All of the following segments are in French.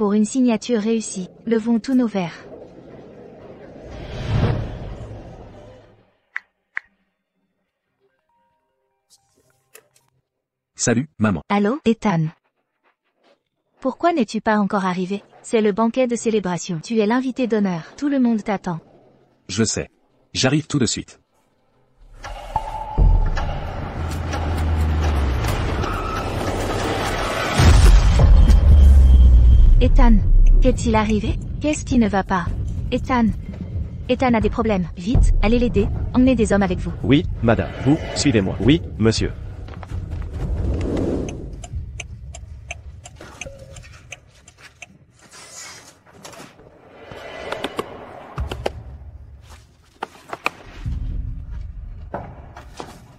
pour une signature réussie. Levons tous nos verres. Salut, maman. Allô, Ethan. Pourquoi n'es-tu pas encore arrivé? C'est le banquet de célébration. Tu es l'invité d'honneur. Tout le monde t'attend. Je sais. J'arrive tout de suite. Ethan, qu'est-il arrivé? Qu'est-ce qui ne va pas? Ethan. Ethan a des problèmes. Vite, allez l'aider. Emmenez des hommes avec vous. Oui, madame. Vous, suivez-moi. Oui, monsieur.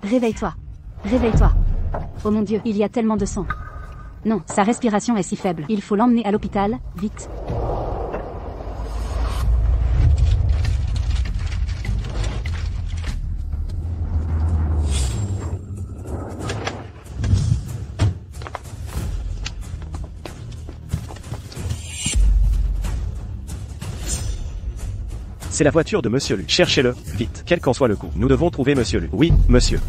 Réveille-toi. Réveille-toi. Oh mon Dieu, il y a tellement de sang. Non, sa respiration est si faible. Il faut l'emmener à l'hôpital, vite. C'est la voiture de Monsieur Lu. Cherchez-le, vite, quel qu'en soit le coup. Nous devons trouver Monsieur Lu. Oui, monsieur.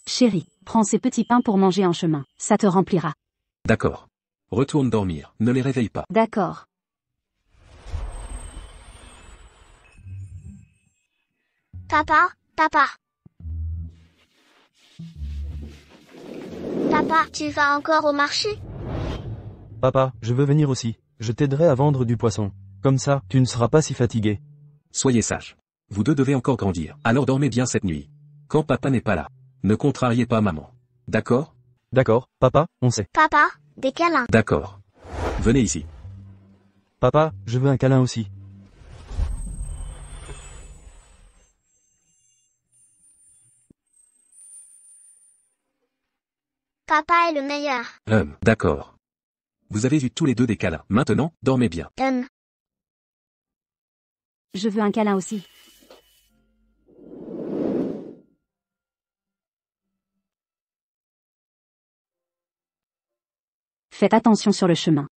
Chérie, prends ces petits pains pour manger en chemin. Ça te remplira. D'accord. Retourne dormir. Ne les réveille pas. D'accord. Papa, papa. Papa, tu vas encore au marché? Papa, je veux venir aussi. Je t'aiderai à vendre du poisson. Comme ça, tu ne seras pas si fatigué. Soyez sages. Vous deux devez encore grandir. Alors dormez bien cette nuit. Quand papa n'est pas là. Ne contrariez pas maman. D'accord? D'accord, papa, on sait. Papa, des câlins. D'accord. Venez ici. Papa, je veux un câlin aussi. Papa est le meilleur. D'accord. Vous avez eu tous les deux des câlins. Maintenant, dormez bien. Je veux un câlin aussi. Faites attention sur le chemin.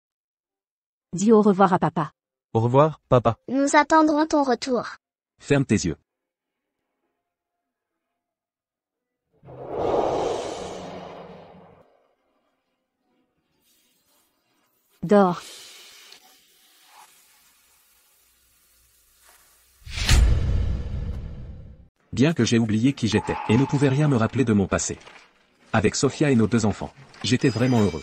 Dis au revoir à papa. Au revoir, papa. Nous attendrons ton retour. Ferme tes yeux. Dors. Bien que j'ai oublié qui j'étais, et ne pouvais rien me rappeler de mon passé. Avec Sophia et nos deux enfants, j'étais vraiment heureux.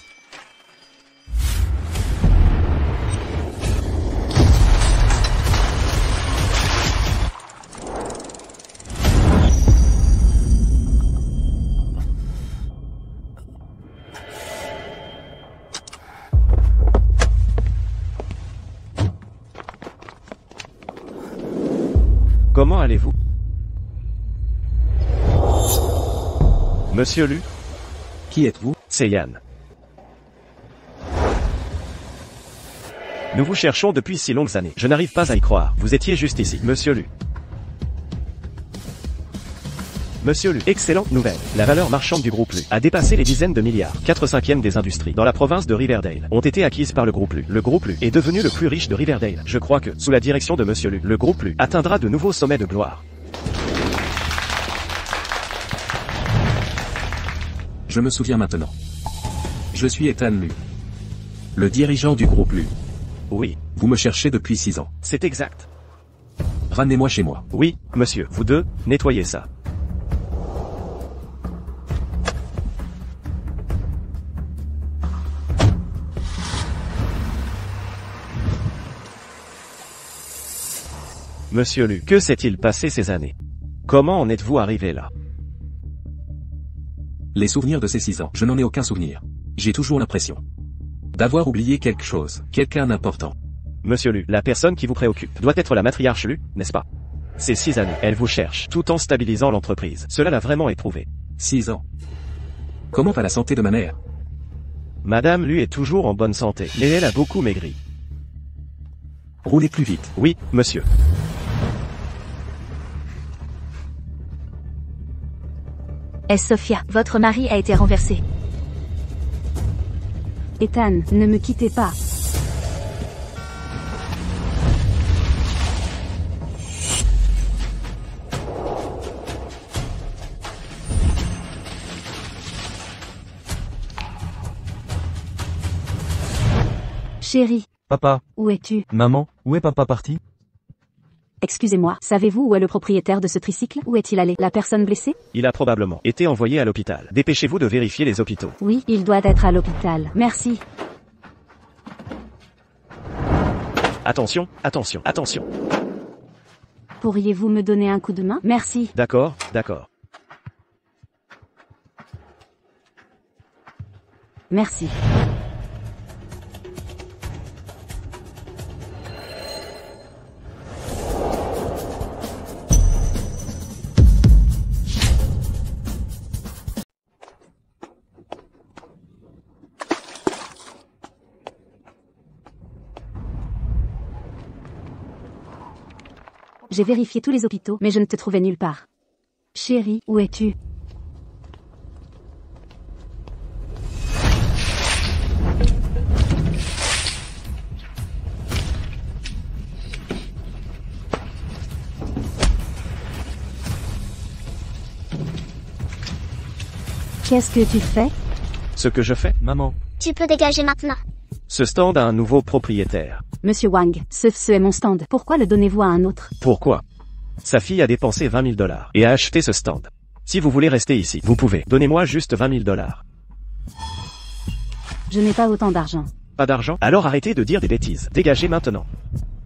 Comment allez-vous? Monsieur Lu? Qui êtes-vous? C'est Yann. Nous vous cherchons depuis si longues années. Je n'arrive pas à y croire. Vous étiez juste ici. Monsieur Lu. Monsieur Lu, excellente nouvelle. La valeur marchande du groupe Lu a dépassé les dizaines de milliards. 4/5 des industries dans la province de Riverdale ont été acquises par le groupe Lu. Le groupe Lu est devenu le plus riche de Riverdale. Je crois que, sous la direction de Monsieur Lu, le groupe Lu atteindra de nouveaux sommets de gloire. Je me souviens maintenant. Je suis Ethan Lu. Le dirigeant du groupe Lu. Oui. Vous me cherchez depuis 6 ans. C'est exact. Ramenez-moi chez moi. Oui, monsieur. Vous deux, nettoyez ça. Monsieur Lu, que s'est-il passé ces années? Comment en êtes-vous arrivé là? Les souvenirs de ces 6 ans, je n'en ai aucun souvenir. J'ai toujours l'impression d'avoir oublié quelque chose, quelqu'un d'important. Monsieur Lu, la personne qui vous préoccupe doit être la matriarche Lu, n'est-ce pas? Ces 6 années, elle vous cherche, tout en stabilisant l'entreprise. Cela l'a vraiment éprouvé. 6 ans. Comment va la santé de ma mère? Madame Lu est toujours en bonne santé, mais elle a beaucoup maigri. Roulez plus vite. Oui, monsieur. Est-ce Sophia? Votre mari a été renversé. Ethan, ne me quittez pas. Chérie, Papa, où es-tu? maman, où est papa parti? Excusez-moi, savez-vous où est le propriétaire de ce tricycle? Où est-il allé? La personne blessée? Il a probablement été envoyé à l'hôpital. Dépêchez-vous de vérifier les hôpitaux. Oui, il doit être à l'hôpital. Merci. Attention, attention, attention. Pourriez-vous me donner un coup de main? Merci. D'accord, d'accord. Merci. J'ai vérifié tous les hôpitaux, mais je ne te trouvais nulle part. Chérie, où es-tu? Qu'est-ce que tu fais? Ce que je fais, Maman, Tu peux dégager maintenant. ce stand a un nouveau propriétaire. Monsieur Wang, ce est mon stand. Pourquoi le donnez-vous à un autre? Pourquoi? Sa fille a dépensé 20 000 $ et a acheté ce stand. Si vous voulez rester ici, vous pouvez. Donnez-moi juste 20 000 $. Je n'ai pas autant d'argent. Pas d'argent? Alors arrêtez de dire des bêtises. Dégagez maintenant.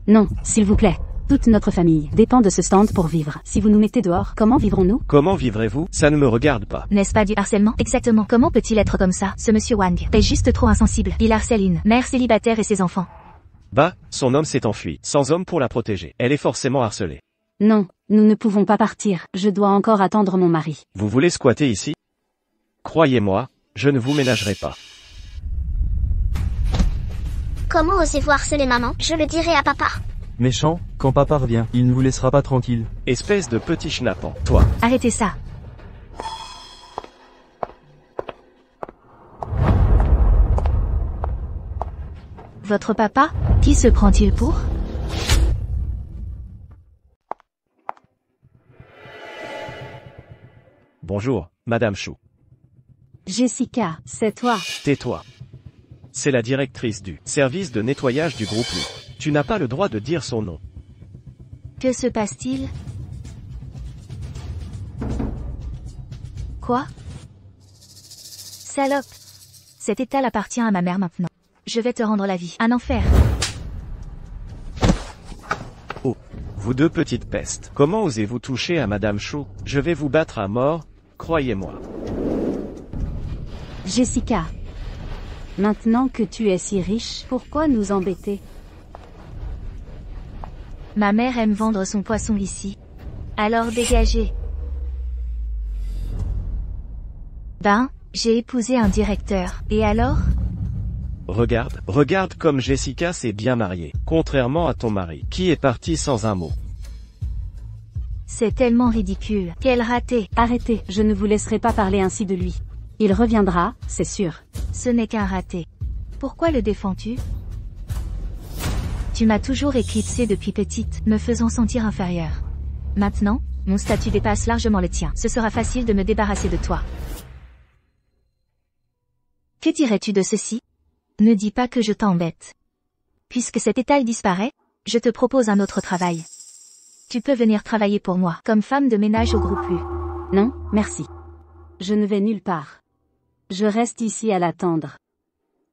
Non, s'il vous plaît. Toute notre famille dépend de ce stand pour vivre. Si vous nous mettez dehors, comment vivrons-nous? Comment vivrez-vous? Ça ne me regarde pas. N'est-ce pas du harcèlement? Exactement. Comment peut-il être comme ça? Ce monsieur Wang est juste trop insensible. Il harcèle une mère célibataire et ses enfants. Bah, son homme s'est enfui, sans homme pour la protéger. Elle est forcément harcelée. Non, nous ne pouvons pas partir. Je dois encore attendre mon mari. Vous voulez squatter ici? Croyez-moi, je ne vous ménagerai pas. Comment osez-vous harceler maman? Je le dirai à papa. méchant, quand papa revient, il ne vous laissera pas tranquille. Espèce de petit schnappant, toi. Arrêtez ça. Votre papa? Qui se prend-il pour? Bonjour, Madame Chou. Jessica, c'est toi. Tais-toi. C'est la directrice du service de nettoyage du groupe Lu. Tu n'as pas le droit de dire son nom. Que se passe-t-il? Quoi? Salope. Cet étal appartient à ma mère maintenant. Je vais te rendre la vie. Un enfer. Oh, vous deux petites pestes. Comment osez-vous toucher à Madame Chou? Je vais vous battre à mort, croyez-moi. Jessica. Maintenant que tu es si riche, pourquoi nous embêter? Ma mère aime vendre son poisson ici. Alors dégagez. Ben, j'ai épousé un directeur. Et alors? Regarde comme Jessica s'est bien mariée, contrairement à ton mari, qui est parti sans un mot. C'est tellement ridicule. Quel raté. Arrêtez, je ne vous laisserai pas parler ainsi de lui. Il reviendra, c'est sûr. Ce n'est qu'un raté. Pourquoi le défends-tu? Tu m'as toujours éclipsée depuis petite, me faisant sentir inférieure. Maintenant, mon statut dépasse largement le tien. Ce sera facile de me débarrasser de toi. Que dirais-tu de ceci? Ne dis pas que je t'embête. Puisque cet étal disparaît, je te propose un autre travail. Tu peux venir travailler pour moi, comme femme de ménage au groupe Lu. Non, merci. Je ne vais nulle part. Je reste ici à l'attendre.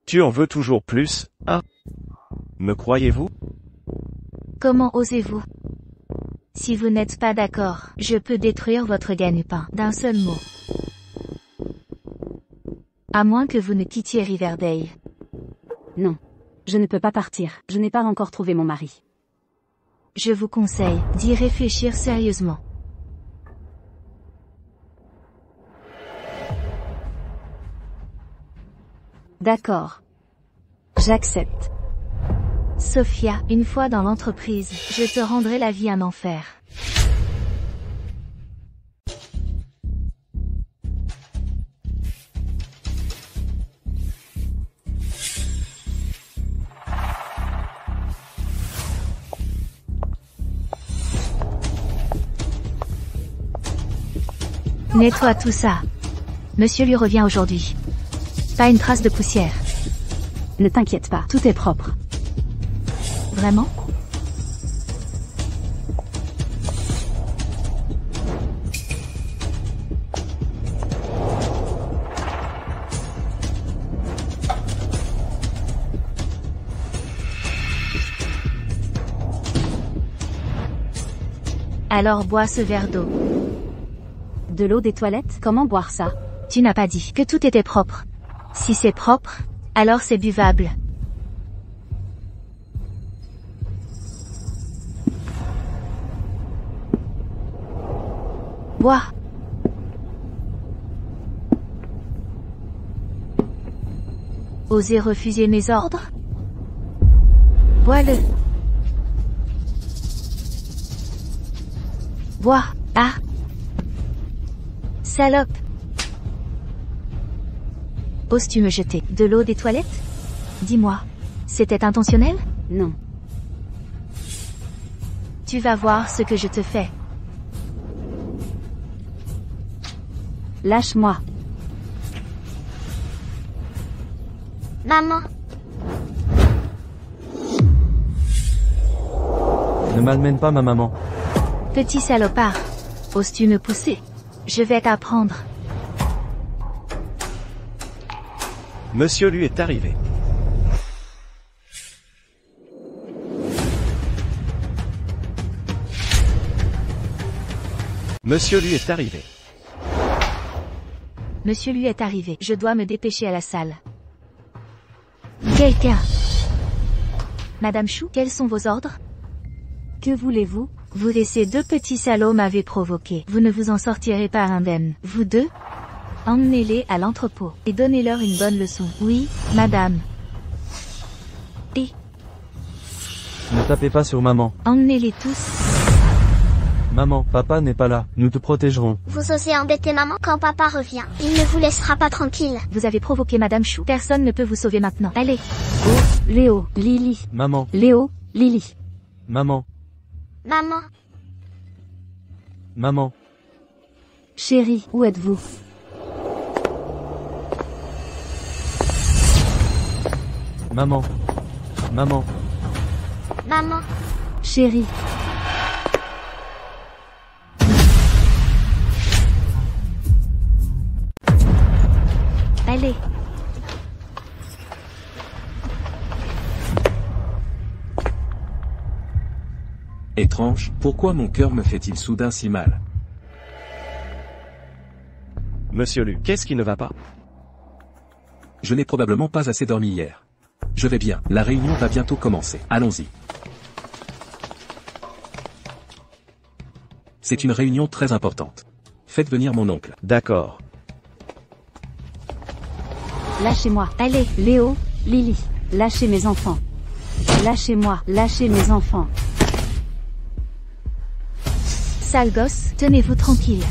Tu en veux toujours plus, hein? Me croyez-vous? Comment osez-vous? Si vous n'êtes pas d'accord, je peux détruire votre gagne-pain d'un seul mot. À moins que vous ne quittiez Riverdale. Non. Je ne peux pas partir. Je n'ai pas encore trouvé mon mari. Je vous conseille d'y réfléchir sérieusement. D'accord. J'accepte. Sophia, une fois dans l'entreprise, je te rendrai la vie un enfer. Nettoie tout ça. Monsieur lui revient aujourd'hui. Pas une trace de poussière. Ne t'inquiète pas, tout est propre. Vraiment? Alors bois ce verre d'eau. De l'eau des toilettes? Comment boire ça? Tu n'as pas dit que tout était propre. Si c'est propre, alors c'est buvable. Bois. Osez refuser mes ordres? Bois-le. Bois. Ah. Salope. Oses-tu me jeter de l'eau des toilettes? Dis-moi. C'était intentionnel? Non. Tu vas voir ce que je te fais. Lâche-moi. Maman, Ne malmène pas ma maman. Petit salopard. Oses-tu me pousser? Je vais t'apprendre. Monsieur Lu est arrivé. Monsieur Lu est arrivé. Monsieur lui est arrivé. Je dois me dépêcher à la salle. Quelqu'un. Madame Chou, quels sont vos ordres? Que voulez-vous? Vous laissez deux petits salauds m'avaient provoqué. Vous ne vous en sortirez pas indemne. Vous deux? Emmenez-les à l'entrepôt et donnez-leur une bonne leçon. Oui, madame. Et Ne tapez pas sur maman. emmenez-les tous. Maman, papa n'est pas là. Nous te protégerons. vous osez embêter maman quand papa revient. Il ne vous laissera pas tranquille. Vous avez provoqué Madame Chou. Personne ne peut vous sauver maintenant. Allez. Léo, Lily. Maman, Léo, Lily. maman, Maman, maman. Chérie, où êtes-vous? Maman, maman, maman, Chérie. Allez. Étrange, pourquoi mon cœur me fait-il soudain si mal? Monsieur Lu, qu'est-ce qui ne va pas? Je n'ai probablement pas assez dormi hier. Je vais bien, la réunion va bientôt commencer. Allons-y. C'est une réunion très importante. Faites venir mon oncle. D'accord. Lâchez-moi. Allez, Léo, Lily. Lâchez mes enfants. Lâchez-moi. Lâchez mes enfants. Sale gosse, tenez-vous tranquille.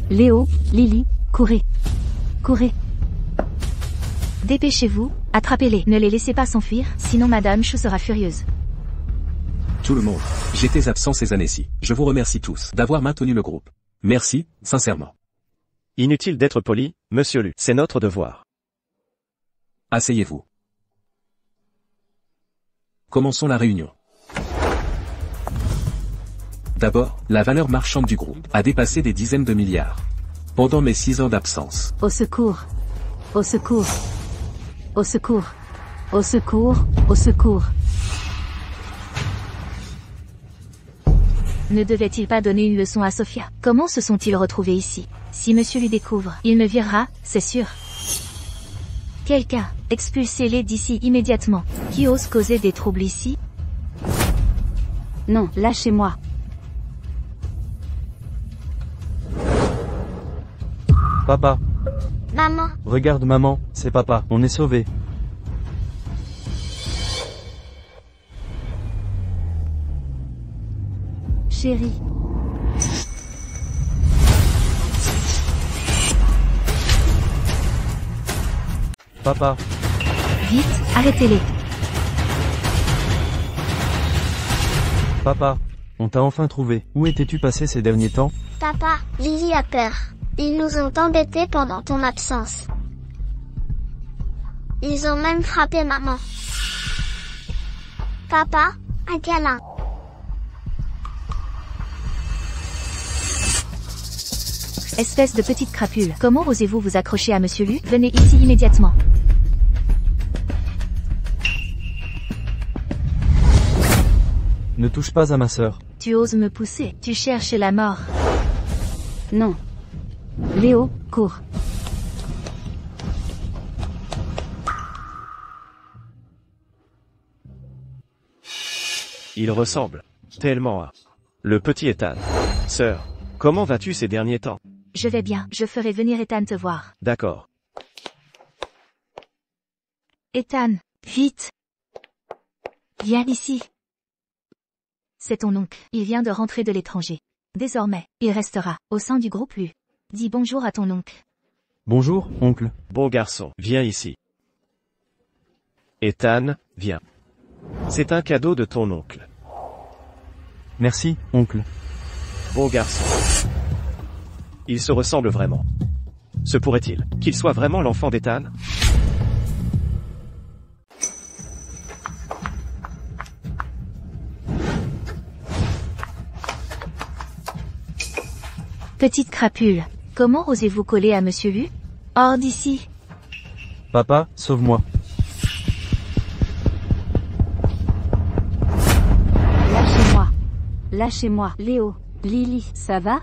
Léo, Lily, courez. Courez. Dépêchez-vous, attrapez-les. Ne les laissez pas s'enfuir, sinon Madame Chou sera furieuse. Tout le monde. J'étais absent ces années-ci. Je vous remercie tous d'avoir maintenu le groupe. Merci, sincèrement. Inutile d'être poli, monsieur Lu. C'est notre devoir. Asseyez-vous. Commençons la réunion. D'abord, la valeur marchande du groupe a dépassé des dizaines de milliards. Pendant mes 6 ans d'absence. Au secours. Au secours. Au secours. Au secours. Au secours. Ne devait-il pas donner une leçon à Sophia? Comment se sont-ils retrouvés ici? Si monsieur lui découvre, il me virera, c'est sûr. Quelqu'un, expulsez-les d'ici immédiatement. Qui ose causer des troubles ici? Non, lâchez-moi. Papa, maman, regarde maman, c'est papa. On est sauvés. Chérie. Papa, Vite, arrêtez-les. papa, on t'a enfin trouvé. Où étais-tu passé ces derniers temps? Papa, Lily a peur. Ils nous ont embêtés pendant ton absence. Ils ont même frappé maman. Papa, un câlin. Espèce de petite crapule. Comment osez-vous vous accrocher à Monsieur Lu? Venez ici immédiatement. Ne touche pas à ma sœur. Tu oses me pousser. Tu cherches la mort. Non. Léo, cours. Il ressemble tellement à le petit Ethan. Sœur, comment vas-tu ces derniers temps? Je vais bien. Je ferai venir Ethan te voir. D'accord. Ethan, vite. Viens ici. C'est ton oncle. Il vient de rentrer de l'étranger. Désormais, il restera au sein du groupe Lu. Dis bonjour à ton oncle. Bonjour, oncle. Bon garçon, viens ici. Ethan, viens. C'est un cadeau de ton oncle. Merci, oncle. Bon garçon. Il se ressemble vraiment. Se pourrait-il qu'il soit vraiment l'enfant d'Ethan? Petite crapule. Comment osez-vous coller à Monsieur Lu? Hors d'ici. Papa, sauve-moi. Lâchez-moi. Lâchez-moi. Léo, Lily, ça va?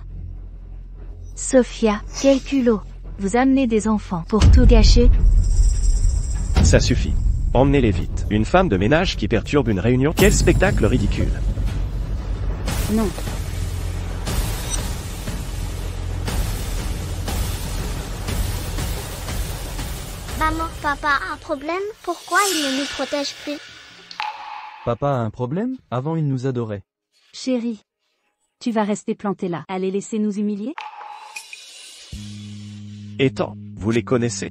Sophia, quel culot. Vous amenez des enfants pour tout gâcher? Ça suffit. Emmenez-les vite. Une femme de ménage qui perturbe une réunion? Quel spectacle ridicule. Non. Maman, papa a un problème? Pourquoi il ne nous protège plus? Papa a un problème? Avant il nous adorait. Chérie. Tu vas rester planté là. Allez laisser nous humilier? Ethan, vous les connaissez?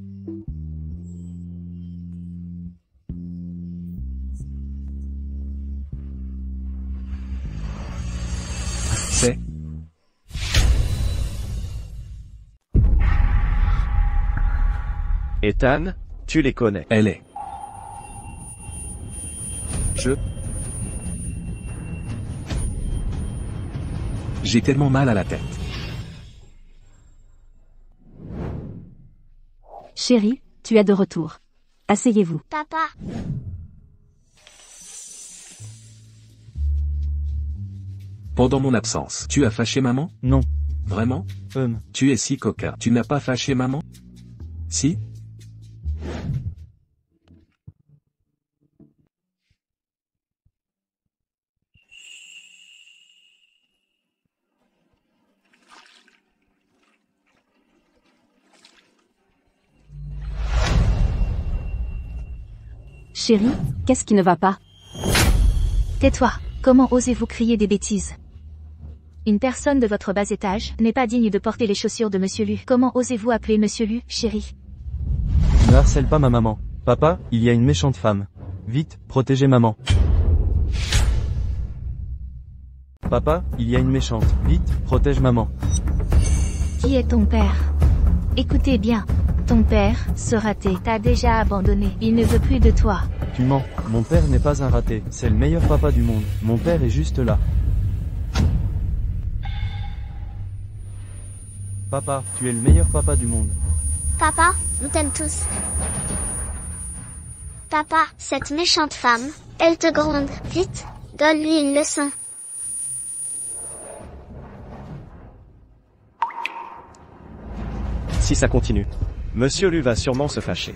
C'est Ethan, tu les connais. elle est. J'ai tellement mal à la tête. Chérie, tu es de retour. Asseyez-vous. Papa, Pendant mon absence, tu as fâché maman? Non. Vraiment? Tu es si coquin. Tu n'as pas fâché maman? Si? Chérie, qu'est-ce qui ne va pas? Tais-toi. Comment osez-vous crier des bêtises? Une personne de votre bas étage n'est pas digne de porter les chaussures de Monsieur Lu. Comment osez-vous appeler Monsieur Lu, chérie? Ne harcèle pas ma maman. Papa, il y a une méchante femme. Vite, protégez maman. Papa, il y a une méchante. Vite, protège maman. Qui est ton père? Écoutez bien. Ton père, ce raté, t'a déjà abandonné. Il ne veut plus de toi. Tu mens. Mon père n'est pas un raté. C'est le meilleur papa du monde. Mon père est juste là. Papa, tu es le meilleur papa du monde. papa, nous t'aime tous. Papa, cette méchante femme, elle te gronde. Vite, donne-lui une leçon. Si ça continue, Monsieur Lu va sûrement se fâcher.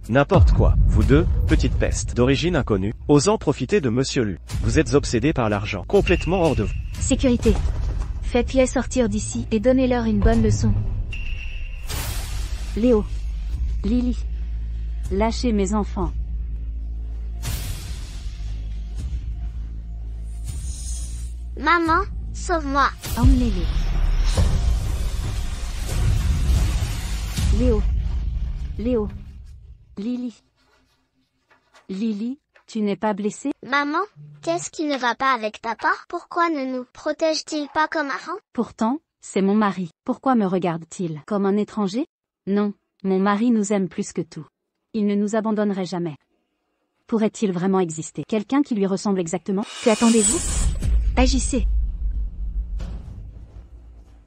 N'importe quoi, vous deux, petites pestes d'origine inconnue, osant profiter de Monsieur Lu. Vous êtes obsédés par l'argent, complètement hors de vous. Sécurité. Faites-les sortir d'ici et donnez-leur une bonne leçon. Léo. Lily. Lâchez mes enfants. Maman, sauve-moi. Emmenez-les. Léo. Léo. Lily. Lily, Tu n'es pas blessé? Maman, qu'est-ce qui ne va pas avec papa? Pourquoi ne nous protège-t-il pas comme avant? Pourtant, c'est mon mari. Pourquoi me regarde-t-il comme un étranger? Non, mon mari nous aime plus que tout. Il ne nous abandonnerait jamais. Pourrait-il vraiment exister quelqu'un qui lui ressemble exactement? Que attendez-vous? Agissez.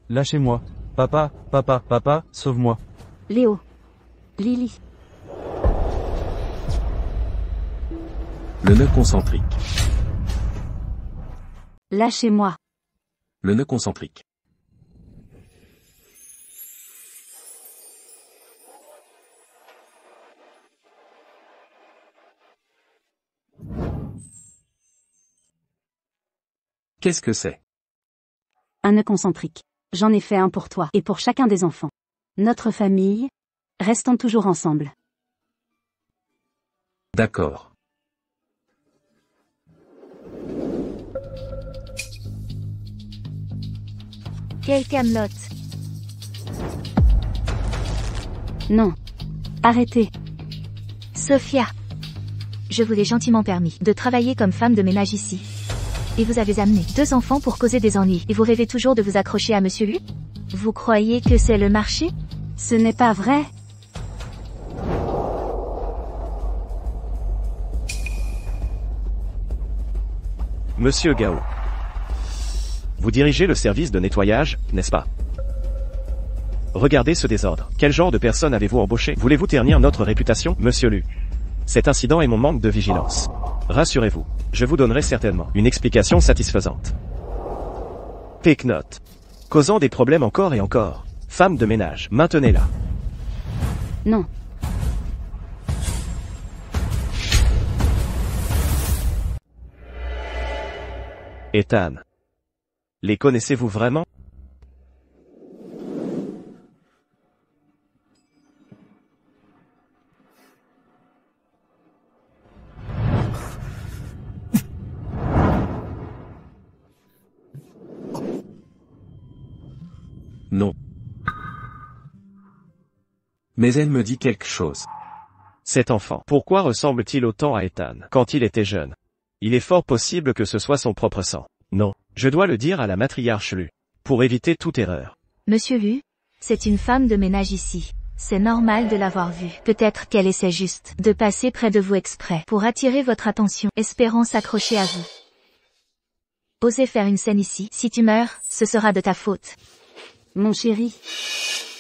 Lâchez-moi. Papa, sauve-moi. Léo. Lily. Le nœud concentrique. Lâchez-moi. Le nœud concentrique. Qu'est-ce que c'est? Un nœud concentrique. J'en ai fait un pour toi et pour chacun des enfants. Notre famille, restons toujours ensemble. D'accord. Quel Camelot. Non. Arrêtez. Sophia. Je vous ai gentiment permis de travailler comme femme de ménage ici. Et vous avez amené 2 enfants pour causer des ennuis. Et vous rêvez toujours de vous accrocher à Monsieur Lu? Vous croyez que c'est le marché? Ce n'est pas vrai. Monsieur Gao. Vous dirigez le service de nettoyage, n'est-ce pas? Regardez ce désordre. Quel genre de personne avez-vous embauché? Voulez-vous ternir notre réputation, Monsieur Lu? Cet incident est mon manque de vigilance. Rassurez-vous, je vous donnerai certainement une explication satisfaisante. Take note. Causant des problèmes encore et encore. Femme de ménage, maintenez-la. Non. Ethan. Les connaissez-vous vraiment? Non. Mais elle me dit quelque chose. Cet enfant, pourquoi ressemble-t-il autant à Ethan quand il était jeune? Il est fort possible que ce soit son propre sang. Non, je dois le dire à la matriarche Lu, pour éviter toute erreur. Monsieur Lu, c'est une femme de ménage ici. C'est normal de l'avoir vue. Peut-être qu'elle essaie juste de passer près de vous exprès pour attirer votre attention, espérant s'accrocher à vous. Osez faire une scène ici. Si tu meurs, ce sera de ta faute. Mon chéri.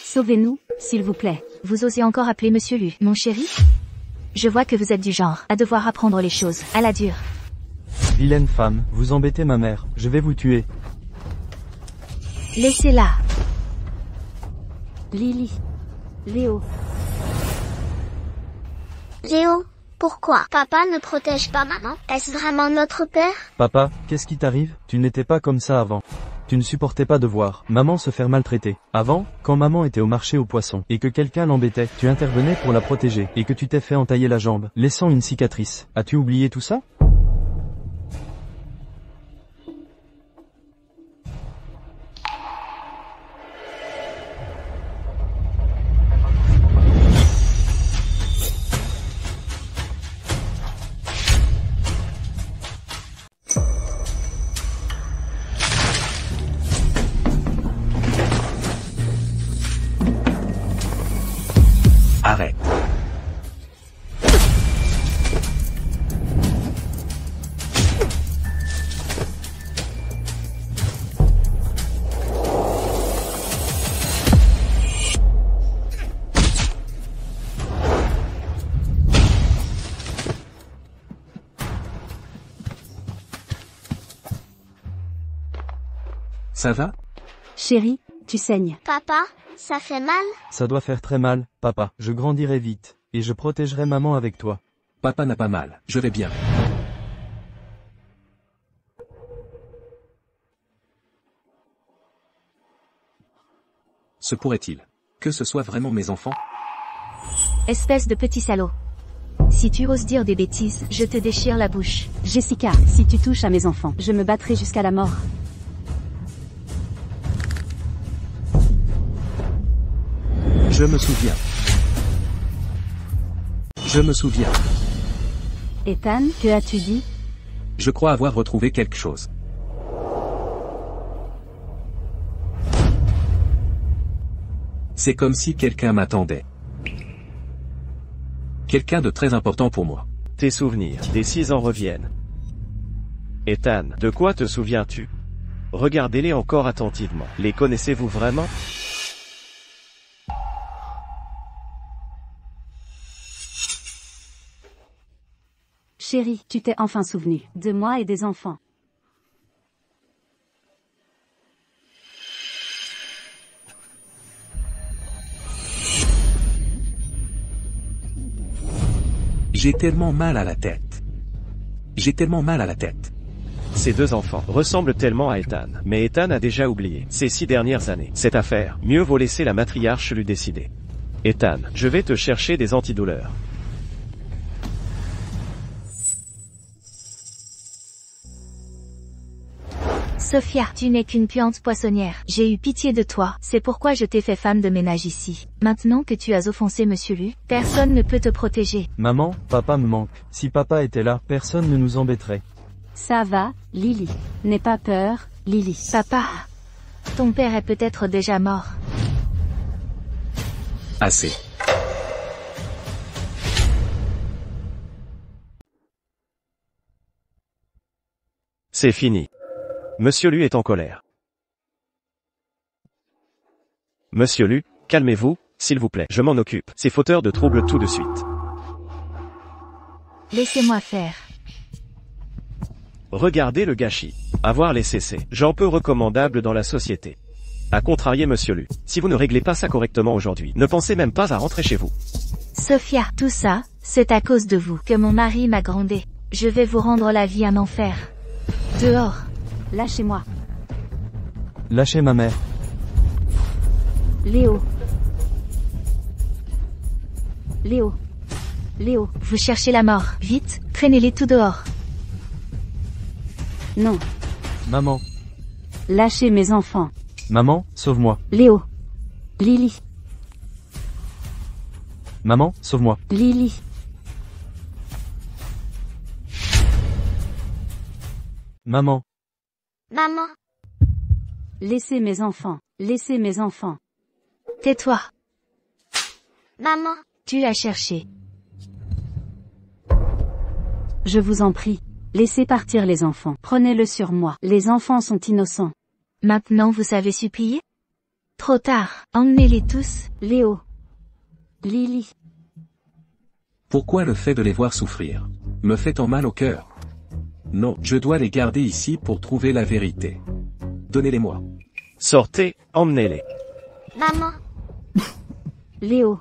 Sauvez-nous, s'il vous plaît. Vous osez encore appeler Monsieur Lu, mon chéri? Je vois que vous êtes du genre à devoir apprendre les choses à la dure. Vilaine femme, vous embêtez ma mère, je vais vous tuer. Laissez-la. Lily. Léo. Léo, pourquoi papa ne protège pas maman? Est-ce vraiment notre père? Papa, qu'est-ce qui t'arrive? Tu n'étais pas comme ça avant. Tu ne supportais pas de voir maman se faire maltraiter. Avant, quand maman était au marché aux poissons, et que quelqu'un l'embêtait, tu intervenais pour la protéger, et que tu t'es fait entailler la jambe, laissant une cicatrice. As-tu oublié tout ça? Arrête. Ça va? Chérie, tu saignes. Papa, ça fait mal? Ça doit faire très mal, papa. Je grandirai vite, et je protégerai maman avec toi. Papa n'a pas mal, je vais bien. Se pourrait-il que ce soit vraiment mes enfants? Espèce de petit salaud. Si tu oses dire des bêtises, je te déchire la bouche. Jessica, si tu touches à mes enfants, je me battrai jusqu'à la mort. Je me souviens. Je me souviens. Ethan, que as-tu dit? Je crois avoir retrouvé quelque chose. C'est comme si quelqu'un m'attendait. Quelqu'un de très important pour moi. Tes souvenirs des 6 ans reviennent. Ethan, de quoi te souviens-tu? Regardez-les encore attentivement. Les connaissez-vous vraiment? Chérie, tu t'es enfin souvenu de moi et des enfants. J'ai tellement mal à la tête. J'ai tellement mal à la tête. Ces 2 enfants ressemblent tellement à Ethan. Mais Ethan a déjà oublié ces 6 dernières années. Cette affaire, mieux vaut laisser la matriarche lui décider. Ethan, je vais te chercher des antidouleurs. Sophia, tu n'es qu'une puante poissonnière. J'ai eu pitié de toi, c'est pourquoi je t'ai fait femme de ménage ici. Maintenant que tu as offensé Monsieur Lu, personne ne peut te protéger. Maman, papa me manque. Si papa était là, personne ne nous embêterait. Ça va, Lily. N'aie pas peur, Lily. Papa, ton père est peut-être déjà mort. Assez. C'est fini. Monsieur Lu est en colère. Monsieur Lu, calmez-vous, s'il vous plaît. Je m'en occupe. C'est fauteur de troubles tout de suite. Laissez-moi faire. Regardez le gâchis. Avoir les CC. J'en peu recommandable dans la société. À contrarier Monsieur Lu, si vous ne réglez pas ça correctement aujourd'hui, ne pensez même pas à rentrer chez vous. Sophia, tout ça, c'est à cause de vous que mon mari m'a grondé. Je vais vous rendre la vie un enfer. Dehors. Lâchez-moi. Lâchez ma mère. Léo. Léo. Léo. Vous cherchez la mort. Vite, traînez-les tout dehors. Non. Maman. Lâchez mes enfants. Maman, sauve-moi. Léo. Lily. Maman, sauve-moi. Lily. Maman. Maman. Laissez mes enfants. Laissez mes enfants. Tais-toi. Maman. Tu l'as cherché. Je vous en prie. Laissez partir les enfants. Prenez-le sur moi. Les enfants sont innocents. Maintenant vous savez supplier? Trop tard. Emmenez-les tous. Léo. Lily. Pourquoi le fait de les voir souffrir me fait tant mal au cœur? Non, je dois les garder ici pour trouver la vérité. Donnez-les-moi. Sortez, emmenez-les. Maman. Léo.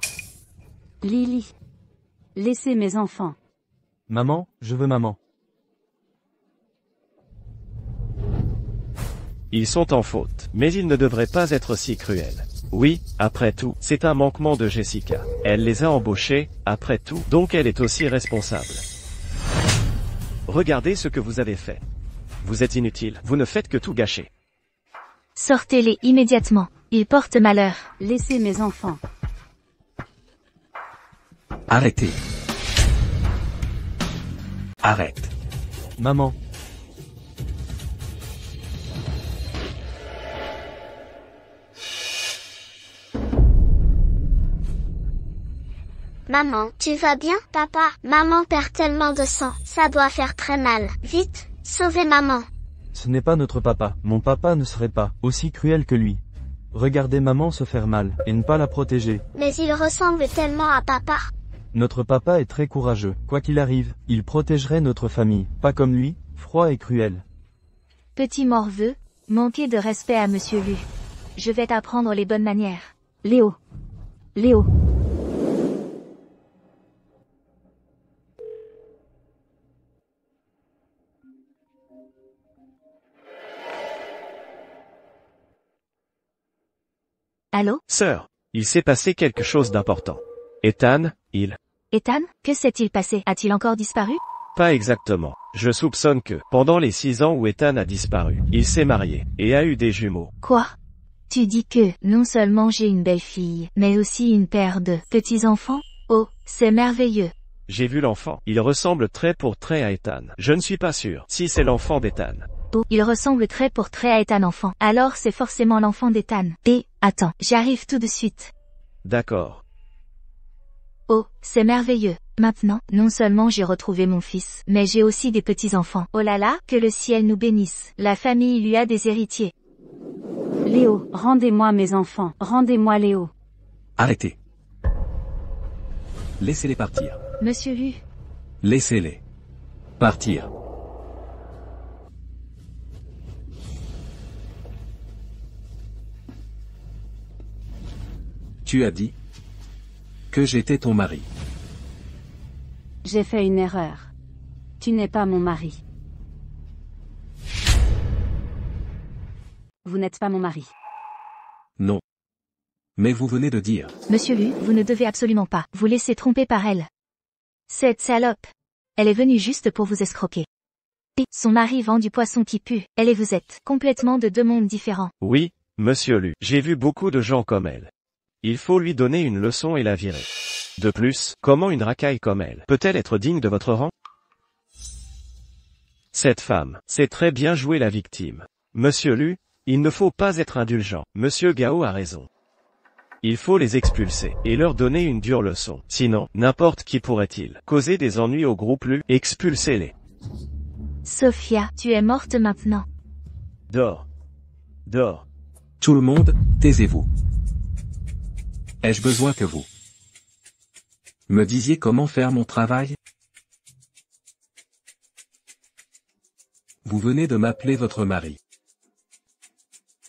Lily. Laissez mes enfants. Maman, je veux maman. Ils sont en faute, mais ils ne devraient pas être si cruels. Oui, après tout, c'est un manquement de Jessica. Elle les a embauchés, après tout, donc elle est aussi responsable. Regardez ce que vous avez fait. Vous êtes inutile, vous ne faites que tout gâcher. Sortez-les immédiatement. Ils portent malheur. Laissez mes enfants. Arrêtez. Arrête. Maman. Maman, tu vas bien, papa? Maman perd tellement de sang, ça doit faire très mal. Vite, sauvez maman. Ce n'est pas notre papa. Mon papa ne serait pas aussi cruel que lui. Regardez maman se faire mal, et ne pas la protéger. Mais il ressemble tellement à papa. Notre papa est très courageux. Quoi qu'il arrive, il protégerait notre famille. Pas comme lui, froid et cruel. Petit morveux, manquez de respect à Monsieur Lu. Je vais t'apprendre les bonnes manières. Léo. Léo. Allô? Sœur, il s'est passé quelque chose d'important. Ethan, Ethan, que s'est-il passé? A-t-il encore disparu? Pas exactement. Je soupçonne que, pendant les 6 ans où Ethan a disparu, il s'est marié, et a eu des jumeaux. Quoi? Tu dis que, non seulement j'ai une belle-fille, mais aussi une paire de petits-enfants? Oh, c'est merveilleux. J'ai vu l'enfant. Il ressemble trait pour trait à Ethan. Je ne suis pas sûr si c'est l'enfant d'Ethan. Oh, il ressemble trait pour trait à Ethan enfant. Alors c'est forcément l'enfant d'Ethan. Attends, j'arrive tout de suite. D'accord. Oh, c'est merveilleux. Maintenant, non seulement j'ai retrouvé mon fils, mais j'ai aussi des petits-enfants. Oh là là, que le ciel nous bénisse. La famille lui a des héritiers. Léo, rendez-moi mes enfants. Rendez-moi Léo. Arrêtez. Laissez-les partir. Monsieur Lu. Laissez-les partir. Tu as dit que j'étais ton mari. J'ai fait une erreur. Tu n'es pas mon mari. Vous n'êtes pas mon mari. Non. Mais vous venez de dire. Monsieur Lu, vous ne devez absolument pas vous laisser tromper par elle. Cette salope. Elle est venue juste pour vous escroquer. Son mari vend du poisson qui pue. Elle et vous êtes complètement de deux mondes différents. Oui, monsieur Lu. J'ai vu beaucoup de gens comme elle. Il faut lui donner une leçon et la virer. De plus, comment une racaille comme elle peut-elle être digne de votre rang? Cette femme sait très bien jouer la victime. Monsieur Lu, il ne faut pas être indulgent. Monsieur Gao a raison. Il faut les expulser et leur donner une dure leçon. Sinon, n'importe qui pourrait-il causer des ennuis au groupe Lu. Expulsez-les. Sophia, tu es morte maintenant. Dors. Dors. Tout le monde, taisez-vous. Ai-je besoin que vous me disiez comment faire mon travail? Vous venez de m'appeler votre mari.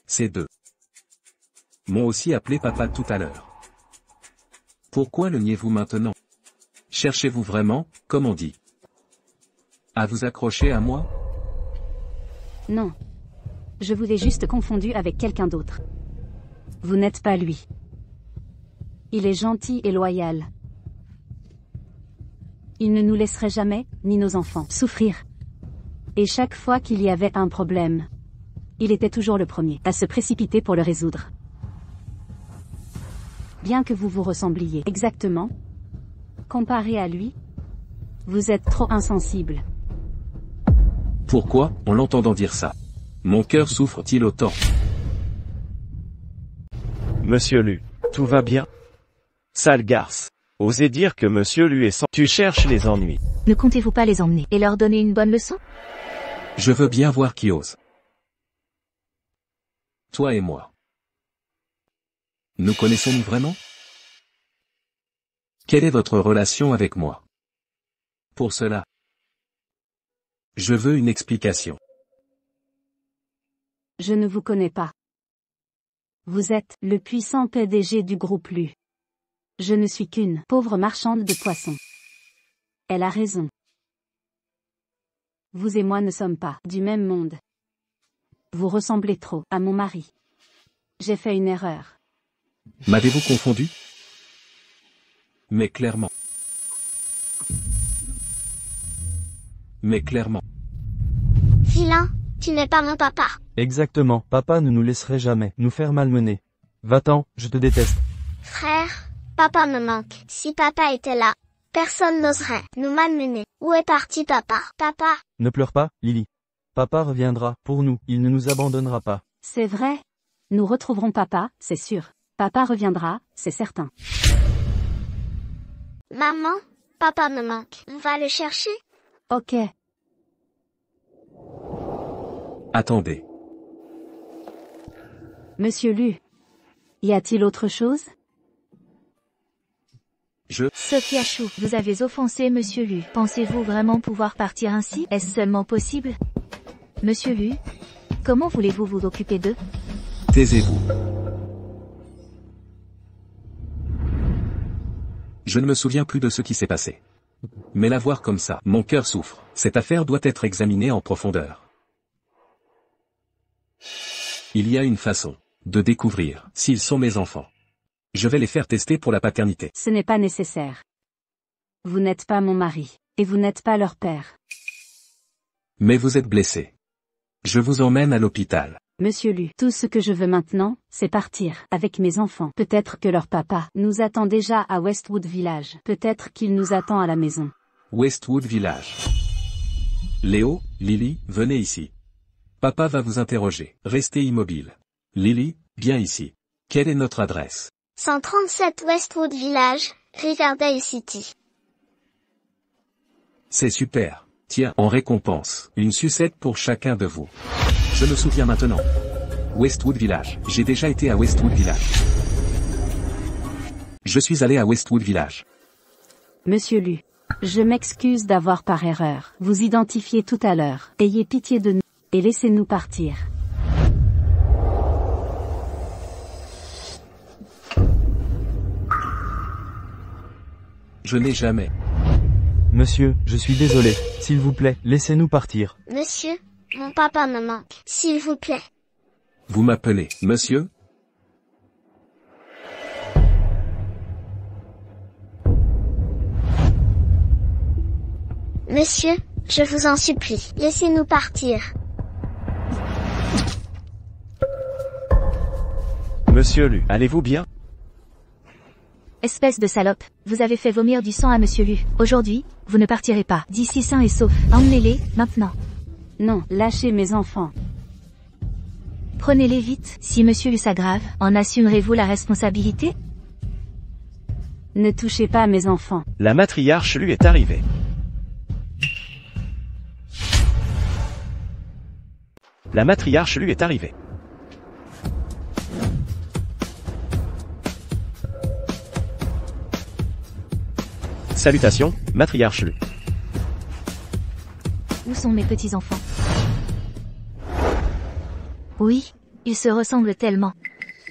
Ces deux m'ont aussi appelé papa tout à l'heure. Pourquoi le niez-vous maintenant? Cherchez-vous vraiment, comme on dit, à vous accrocher à moi? Non. Je vous ai juste confondu avec quelqu'un d'autre. Vous n'êtes pas lui. Il est gentil et loyal. Il ne nous laisserait jamais, ni nos enfants, souffrir. Et chaque fois qu'il y avait un problème, il était toujours le premier à se précipiter pour le résoudre. Bien que vous vous ressembliez exactement, comparé à lui, vous êtes trop insensible. Pourquoi, en l'entendant dire ça, mon cœur souffre-t-il autant? Monsieur Lu, tout va bien? Sale garce. Osez dire que monsieur Lu est sans... Tu cherches les ennuis. Ne comptez-vous pas les emmener et leur donner une bonne leçon? Je veux bien voir qui ose. Toi et moi. Nous connaissons-nous vraiment? Quelle est votre relation avec moi? Pour cela, je veux une explication. Je ne vous connais pas. Vous êtes le puissant PDG du groupe Lu. Je ne suis qu'une pauvre marchande de poissons. Elle a raison. Vous et moi ne sommes pas du même monde. Vous ressemblez trop à mon mari. J'ai fait une erreur. M'avez-vous confondu? Mais clairement. Mais clairement. Vilain, tu n'es pas mon papa. Exactement, papa ne nous laisserait jamais nous faire malmener. Va-t'en, je te déteste. Frère, papa me manque. Si papa était là, personne n'oserait nous malmener. Où est parti papa? Papa? Ne pleure pas, Lily. Papa reviendra, pour nous, il ne nous abandonnera pas. C'est vrai. Nous retrouverons papa, c'est sûr. Papa reviendra, c'est certain. Maman, papa me manque. On va le chercher? Ok. Attendez. Monsieur Lu. Y a-t-il autre chose? Sophia Chou, vous avez offensé Monsieur Lu. Pensez-vous vraiment pouvoir partir ainsi? Est-ce seulement possible? Monsieur Lu, comment voulez-vous vous occuper d'eux? Taisez-vous. Je ne me souviens plus de ce qui s'est passé. Mais la voir comme ça, mon cœur souffre. Cette affaire doit être examinée en profondeur. Il y a une façon de découvrir s'ils sont mes enfants. Je vais les faire tester pour la paternité. Ce n'est pas nécessaire. Vous n'êtes pas mon mari, et vous n'êtes pas leur père. Mais vous êtes blessé. Je vous emmène à l'hôpital. Monsieur Lu, tout ce que je veux maintenant, c'est partir avec mes enfants. Peut-être que leur papa nous attend déjà à Westwood Village. Peut-être qu'il nous attend à la maison. Westwood Village. Léo, Lily, venez ici. Papa va vous interroger. Restez immobile. Lily, viens ici. Quelle est notre adresse? 137 Westwood Village, Riverdale City. C'est super. Tiens, en récompense, une sucette pour chacun de vous. Je me souviens maintenant. Westwood Village. J'ai déjà été à Westwood Village. Je suis allé à Westwood Village. Monsieur Lu, je m'excuse d'avoir par erreur vous identifié tout à l'heure. Ayez pitié de nous et laissez-nous partir. Je n'ai jamais. Monsieur, je suis désolé. S'il vous plaît, laissez-nous partir. Monsieur, mon papa me manque. S'il vous plaît. Vous m'appelez, monsieur? Monsieur, je vous en supplie, laissez-nous partir. Monsieur Lu, allez-vous bien? Espèce de salope, vous avez fait vomir du sang à Monsieur Lu. Aujourd'hui, vous ne partirez pas d'ici sain et sauf. Emmenez-les, maintenant. Non, lâchez mes enfants. Prenez-les vite. Si Monsieur Lu s'aggrave, en assumerez-vous la responsabilité? Ne touchez pas à mes enfants. La matriarche Lu est arrivée. La matriarche Lu est arrivée. Salutations, matriarche Lu. Où sont mes petits-enfants? Oui, ils se ressemblent tellement.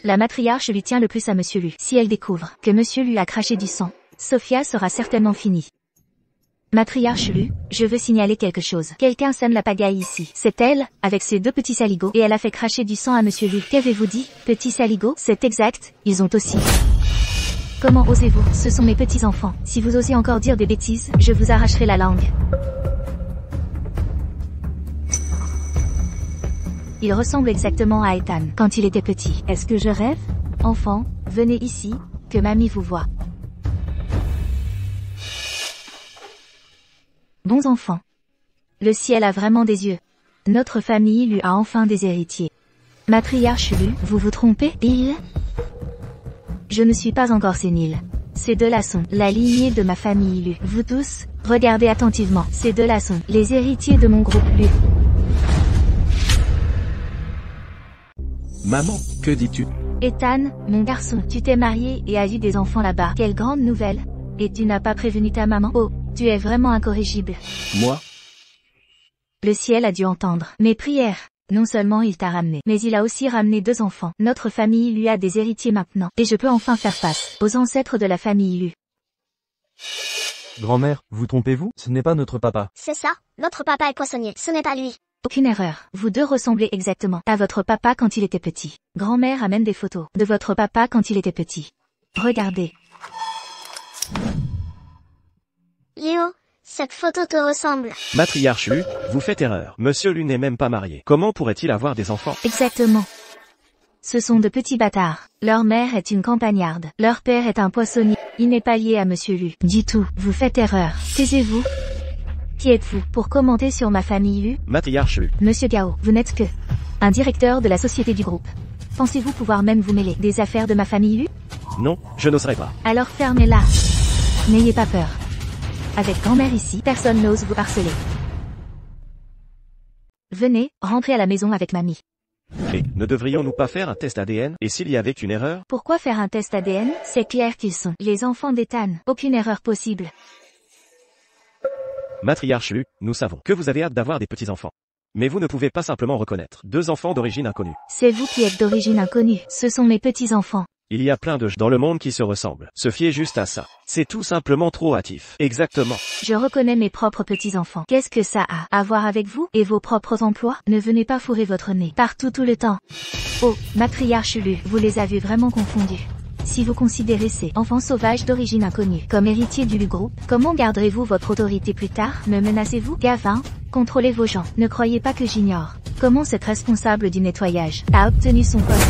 La matriarche lui tient le plus à Monsieur Lu. Si elle découvre que Monsieur Lu a craché du sang, Sophia sera certainement finie. Matriarche Lu, je veux signaler quelque chose. Quelqu'un sème la pagaille ici. C'est elle, avec ses deux petits saligots, et elle a fait cracher du sang à Monsieur Lu. Qu'avez-vous dit, petits saligots? C'est exact, ils ont aussi. Comment osez-vous? Ce sont mes petits-enfants. Si vous osez encore dire des bêtises, je vous arracherai la langue. Il ressemble exactement à Ethan, quand il était petit. Est-ce que je rêve? Enfant, venez ici, que mamie vous voit. Bons enfants. Le ciel a vraiment des yeux. Notre famille lui a enfin des héritiers. Matriarche Lu, vous vous trompez? Je ne suis pas encore sénile. Ces deux-là sont la lignée de ma famille Lu. Vous tous, regardez attentivement. Ces deux-là sont les héritiers de mon groupe Lu. Maman, que dis-tu? Ethan, mon garçon, tu t'es marié et as eu des enfants là-bas. Quelle grande nouvelle. Et tu n'as pas prévenu ta maman? Oh, tu es vraiment incorrigible. Moi? Le ciel a dû entendre mes prières. Non seulement il t'a ramené, mais il a aussi ramené deux enfants. Notre famille lui a des héritiers maintenant. Et je peux enfin faire face aux ancêtres de la famille Lu. Grand-mère, vous trompez-vous? Ce n'est pas notre papa. C'est ça, notre papa est poissonnier, ce n'est pas lui. Aucune erreur. Vous deux ressemblez exactement à votre papa quand il était petit. Grand-mère amène des photos de votre papa quand il était petit. Regardez. Léo, cette photo te ressemble. Matriarche Lu, vous faites erreur. Monsieur Lu n'est même pas marié. Comment pourrait-il avoir des enfants? Exactement. Ce sont de petits bâtards. Leur mère est une campagnarde. Leur père est un poissonnier. Il n'est pas lié à Monsieur Lu. Du tout. Vous faites erreur. Taisez-vous. Qui êtes-vous pour commenter sur ma famille Lu? Matriarche Lu. Monsieur Gao, vous n'êtes que un directeur de la société du groupe. Pensez-vous pouvoir même vous mêler des affaires de ma famille Lu? Non, je n'oserais pas. Alors fermez-la. N'ayez pas peur. Avec grand-mère ici, personne n'ose vous harceler. Venez, rentrez à la maison avec mamie. Et, ne devrions-nous pas faire un test ADN? Et s'il y avait une erreur? Pourquoi faire un test ADN? C'est clair qu'ils sont les enfants d'Ethan. Aucune erreur possible. Matriarche Lu, nous savons que vous avez hâte d'avoir des petits-enfants. Mais vous ne pouvez pas simplement reconnaître deux enfants d'origine inconnue. C'est vous qui êtes d'origine inconnue. Ce sont mes petits-enfants. Il y a plein de gens dans le monde qui se ressemblent. Se fier juste à ça. C'est tout simplement trop hâtif. Exactement. Je reconnais mes propres petits-enfants. Qu'est-ce que ça a à voir avec vous et vos propres emplois? Ne venez pas fourrer votre nez partout tout le temps. Oh, matriarche Lu, vous les avez vraiment confondus. Si vous considérez ces enfants sauvages d'origine inconnue comme héritiers du Lu groupe, comment garderez-vous votre autorité plus tard? Me menacez-vous? Gavin, contrôlez vos gens. Ne croyez pas que j'ignore Comment cette responsable du nettoyage a obtenu son poste?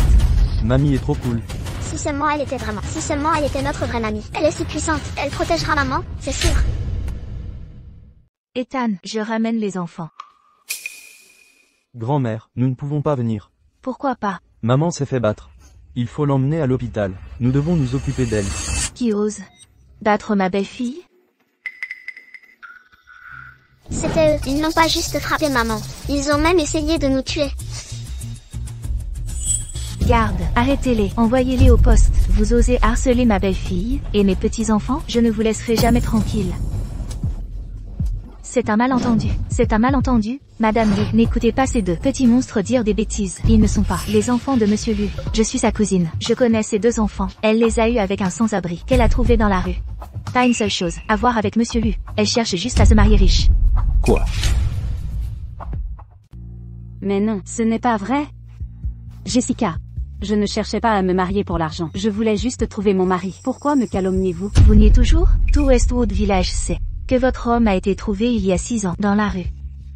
Mamie est trop cool. Si seulement elle était vraiment. Si seulement elle était notre vraie mamie. Elle est si puissante. Elle protégera maman, c'est sûr. Ethan, je ramène les enfants. Grand-mère, nous ne pouvons pas venir. Pourquoi pas? Maman s'est fait battre. Il faut l'emmener à l'hôpital. Nous devons nous occuper d'elle. Qui ose battre ma belle-fille? C'était eux. Ils n'ont pas juste frappé maman. Ils ont même essayé de nous tuer. Garde, arrêtez-les, envoyez-les au poste. Vous osez harceler ma belle-fille et mes petits-enfants? Je ne vous laisserai jamais tranquille. C'est un malentendu. C'est un malentendu. Madame Lu, n'écoutez pas ces deux petits monstres dire des bêtises. Ils ne sont pas les enfants de Monsieur Lu. Je suis sa cousine. Je connais ces deux enfants. Elle les a eus avec un sans-abri qu'elle a trouvé dans la rue. Pas une seule chose à voir avec Monsieur Lu. Elle cherche juste à se marier riche. Quoi? Mais non, ce n'est pas vrai. Jessica. Je ne cherchais pas à me marier pour l'argent. Je voulais juste trouver mon mari. Pourquoi me calomniez-vous? Vous niez toujours? Tout Westwood Village sait que votre homme a été trouvé il y a 6 ans dans la rue.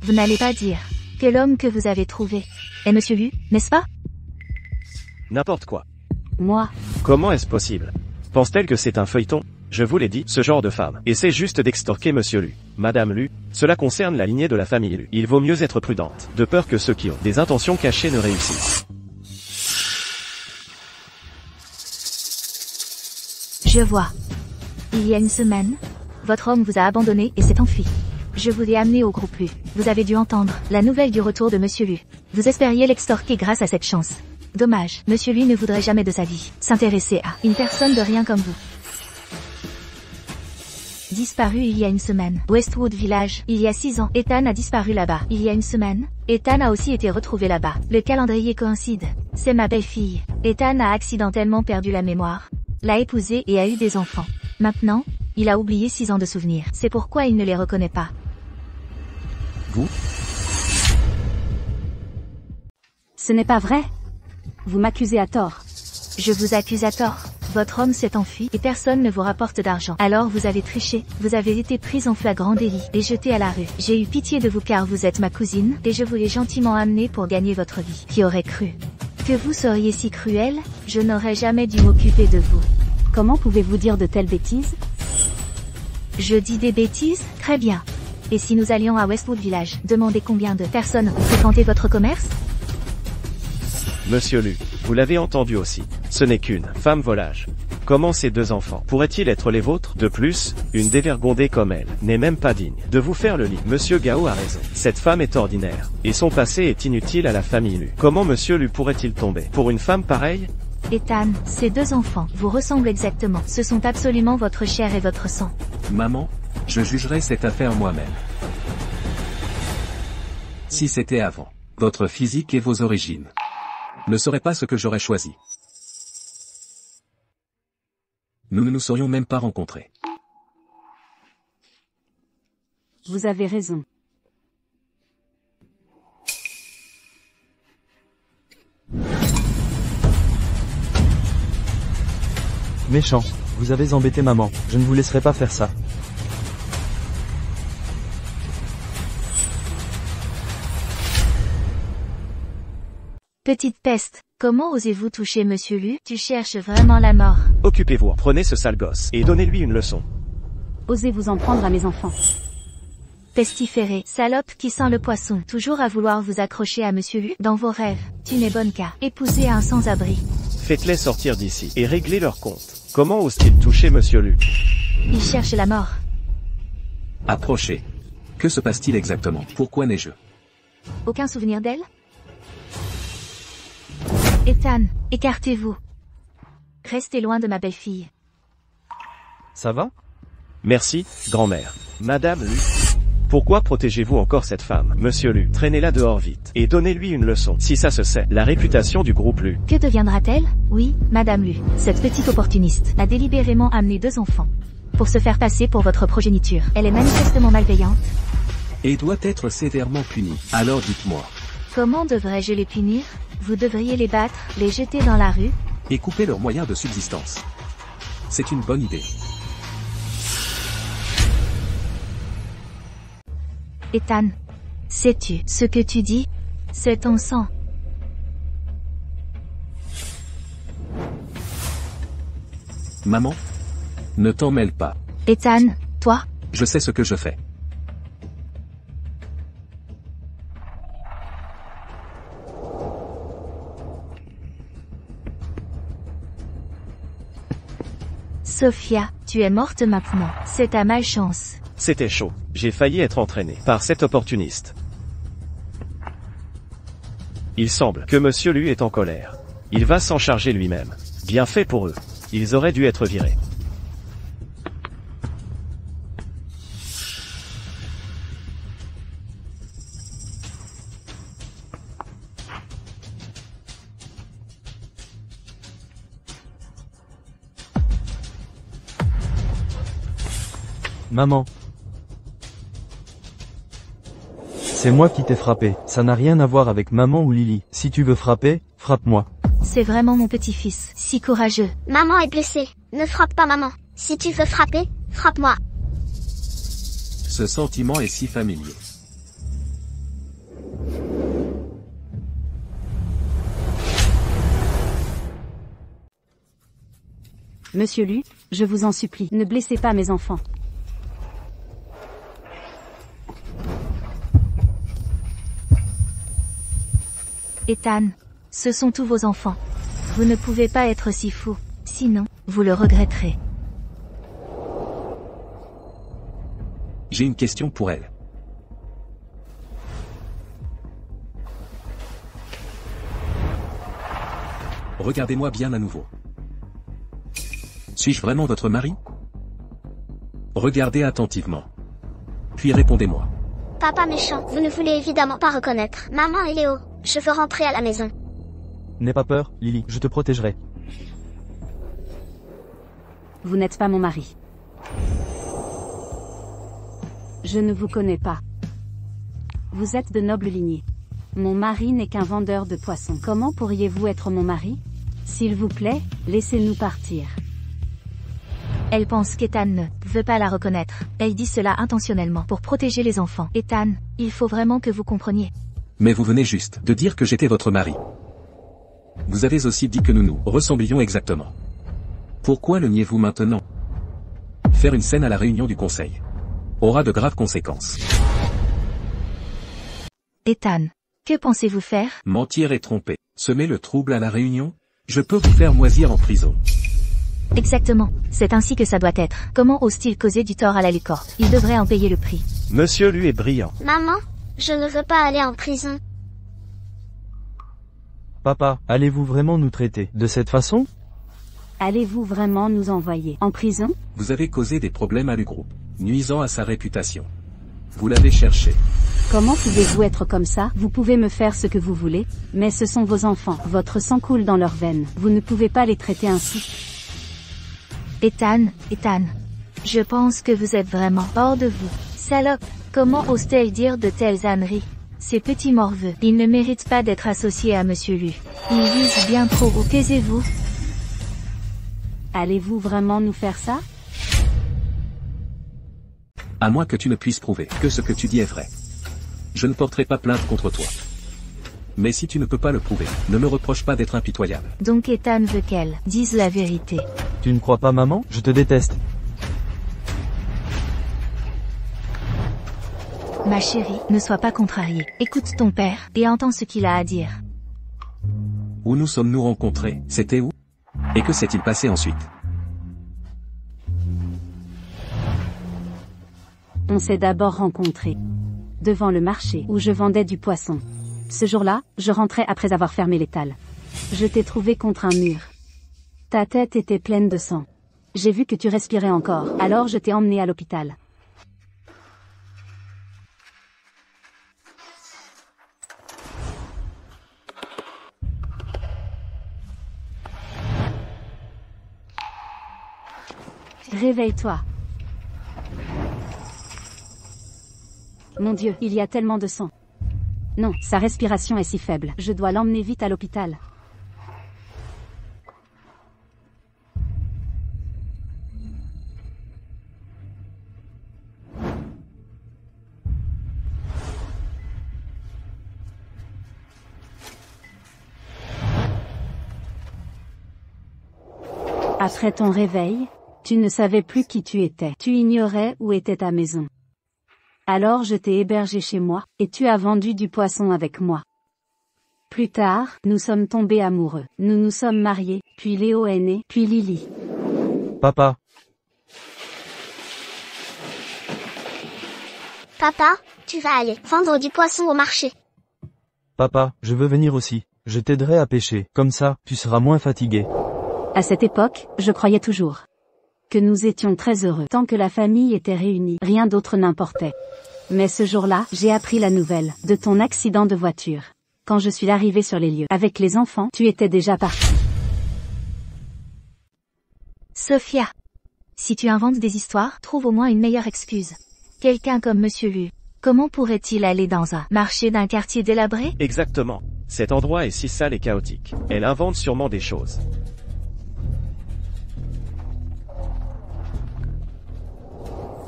Vous n'allez pas dire que l'homme que vous avez trouvé est Monsieur Lu, n'est-ce pas? N'importe quoi. Moi. Comment est-ce possible? Pense-t-elle que c'est un feuilleton? Je vous l'ai dit, ce genre de femme essaie juste d'extorquer Monsieur Lu. Madame Lu, cela concerne la lignée de la famille Lu. Il vaut mieux être prudente, de peur que ceux qui ont des intentions cachées ne réussissent. Je vois. Il y a une semaine, votre homme vous a abandonné et s'est enfui. Je vous ai amené au groupe Lu. Vous avez dû entendre la nouvelle du retour de Monsieur Lu. Vous espériez l'extorquer grâce à cette chance. Dommage, Monsieur Lu ne voudrait jamais de sa vie s'intéresser à une personne de rien comme vous. Disparu il y a une semaine. Westwood Village, il y a 6 ans. Ethan a disparu là-bas. Il y a une semaine. Ethan a aussi été retrouvé là-bas. Le calendrier coïncide. C'est ma belle-fille. Ethan a accidentellement perdu la mémoire, l'a épousée et a eu des enfants. Maintenant, il a oublié 6 ans de souvenirs. C'est pourquoi il ne les reconnaît pas. Vous? Ce n'est pas vrai. Vous m'accusez à tort. Je vous accuse à tort. Votre homme s'est enfui et personne ne vous rapporte d'argent. Alors vous avez triché. Vous avez été prise en flagrant délit et jetée à la rue. J'ai eu pitié de vous car vous êtes ma cousine et je vous l'ai gentiment amenée pour gagner votre vie. Qui aurait cru que vous seriez si cruel? Je n'aurais jamais dû m'occuper de vous. Comment pouvez-vous dire de telles bêtises? Je dis des bêtises? Très bien. Et si nous allions à Westwood Village, demandez combien de personnes fréquentaient votre commerce? Monsieur Lu, vous l'avez entendu aussi. Ce n'est qu'une femme volage. Comment ces deux enfants pourraient-ils être les vôtres? De plus, une dévergondée comme elle n'est même pas digne de vous faire le lit. Monsieur Gao a raison. Cette femme est ordinaire, et son passé est inutile à la famille Lu. Comment Monsieur Lu pourrait-il tomber pour une femme pareille? Ethan, ces deux enfants vous ressemblent exactement. Ce sont absolument votre chair et votre sang. Maman, je jugerai cette affaire moi-même. Si c'était avant, votre physique et vos origines ne serait pas ce que j'aurais choisi. Nous ne nous serions même pas rencontrés. Vous avez raison. Méchant. Vous avez embêté maman. Je ne vous laisserai pas faire ça. Petite peste, comment osez-vous toucher Monsieur Lu? Tu cherches vraiment la mort. Occupez-vous, prenez ce sale gosse, et donnez-lui une leçon. Osez vous en prendre à mes enfants. Pestiféré, salope qui sent le poisson. Toujours à vouloir vous accrocher à Monsieur Lu dans vos rêves. Tu n'es bonne qu'à épouser un sans-abri. Faites-les sortir d'ici, et réglez leur compte. Comment ose-t-il toucher Monsieur Lu? Il cherche la mort. Approchez. Que se passe-t-il exactement? Pourquoi n'ai-je Aucun souvenir d'elle? Ethan, écartez-vous. Restez loin de ma belle-fille. Ça va? Merci, grand-mère. Madame Lu. Pourquoi protégez-vous encore cette femme? Monsieur Lu, traînez-la dehors vite, et donnez-lui une leçon. Si ça se sait, la réputation du groupe Lu. Que deviendra-t-elle? Oui, Madame Lu, cette petite opportuniste a délibérément amené 2 enfants pour se faire passer pour votre progéniture. Elle est manifestement malveillante. Et doit être sévèrement punie. Alors dites-moi. Comment devrais-je les punir? Vous devriez les battre, les jeter dans la rue, Et couper leurs moyens de subsistance. C'est une bonne idée. Ethan. Sais-tu ce que tu dis? C'est ton sang. Maman? Ne t'en mêle pas. Ethan, toi? Je sais ce que je fais. Sophia, tu es morte maintenant. C'est ta malchance. C'était chaud. J'ai failli être entraîné par cet opportuniste. Il semble que Monsieur Lu est en colère. Il va s'en charger lui-même. Bien fait pour eux. Ils auraient dû être virés. Maman. C'est moi qui t'ai frappé. Ça n'a rien à voir avec maman ou Lily. Si tu veux frapper, frappe-moi. C'est vraiment mon petit-fils, si courageux. Maman est blessée. Ne frappe pas maman. Si tu veux frapper, frappe-moi. Ce sentiment est si familier. Monsieur Lu, je vous en supplie, ne blessez pas mes enfants. Ethan, ce sont tous vos enfants. Vous ne pouvez pas être si fou, sinon, vous le regretterez. J'ai une question pour elle. Regardez-moi bien à nouveau. Suis-je vraiment votre mari? Regardez attentivement. Puis répondez-moi. Papa méchant, vous ne voulez évidemment pas reconnaître. Maman et Léo, je veux rentrer à la maison. N'aie pas peur, Lily, je te protégerai. Vous n'êtes pas mon mari. Je ne vous connais pas. Vous êtes de noble lignée. Mon mari n'est qu'un vendeur de poissons. Comment pourriez-vous être mon mari? S'il vous plaît, laissez-nous partir. Elle pense qu'Ethan ne veut pas la reconnaître. Elle dit cela intentionnellement pour protéger les enfants. Ethan, il faut vraiment que vous compreniez. Mais vous venez juste de dire que j'étais votre mari. Vous avez aussi dit que nous nous ressemblions exactement. Pourquoi le niez-vous maintenant? Faire une scène à la réunion du conseil aura de graves conséquences. Ethan, que pensez-vous faire? Mentir et tromper. Semer le trouble à la réunion? Je peux vous faire moisir en prison. Exactement, c'est ainsi que ça doit être. Comment ose-t-il causer du tort à la licorne? Il devrait en payer le prix. Monsieur Lu est brillant. Maman, je ne veux pas aller en prison. Papa, allez-vous vraiment nous traiter de cette façon? Allez-vous vraiment nous envoyer en prison? Vous avez causé des problèmes à l'U-Groupe, nuisant à sa réputation. Vous l'avez cherché. Comment pouvez-vous être comme ça? Vous pouvez me faire ce que vous voulez, mais ce sont vos enfants. Votre sang coule dans leurs veines. Vous ne pouvez pas les traiter ainsi. Ethan, je pense que vous êtes vraiment hors de vous. Salope, comment ose-t-elle dire de telles âneries? Ces petits morveux, ils ne méritent pas d'être associés à Monsieur Lu. Ils visent bien trop haut. Taisez-vous. Allez-vous vraiment nous faire ça? À moins que tu ne puisses prouver que ce que tu dis est vrai. Je ne porterai pas plainte contre toi. Mais si tu ne peux pas le prouver, ne me reproche pas d'être impitoyable. Donc Ethan veut qu'elle dise la vérité. Tu ne crois pas maman? Je te déteste. Ma chérie, ne sois pas contrariée. Écoute ton père, et entends ce qu'il a à dire. Où nous sommes-nous rencontrés? C'était où? Et que s'est-il passé ensuite? On s'est d'abord rencontrés. Devant le marché, où je vendais du poisson. Ce jour-là, je rentrais après avoir fermé l'étal. Je t'ai trouvé contre un mur. Ta tête était pleine de sang. J'ai vu que tu respirais encore, alors je t'ai emmené à l'hôpital. Réveille-toi. Mon Dieu, il y a tellement de sang. Non, sa respiration est si faible. Je dois l'emmener vite à l'hôpital. Après ton réveil, tu ne savais plus qui tu étais. Tu ignorais où était ta maison. Alors je t'ai hébergé chez moi, et tu as vendu du poisson avec moi. Plus tard, nous sommes tombés amoureux. Nous nous sommes mariés, puis Léo est né, puis Lily. Papa, Papa, tu vas aller vendre du poisson au marché. papa, je veux venir aussi. Je t'aiderai à pêcher. Comme ça, tu seras moins fatigué. À cette époque, je croyais toujours que nous étions très heureux. Tant que la famille était réunie, rien d'autre n'importait. Mais ce jour-là, j'ai appris la nouvelle de ton accident de voiture. Quand je suis arrivée sur les lieux avec les enfants, tu étais déjà partie. Sophia. Si tu inventes des histoires, trouve au moins une meilleure excuse. Quelqu'un comme Monsieur Lu, comment pourrait-il aller dans un marché d'un quartier délabré? Exactement. Cet endroit est si sale et chaotique. Elle invente sûrement des choses.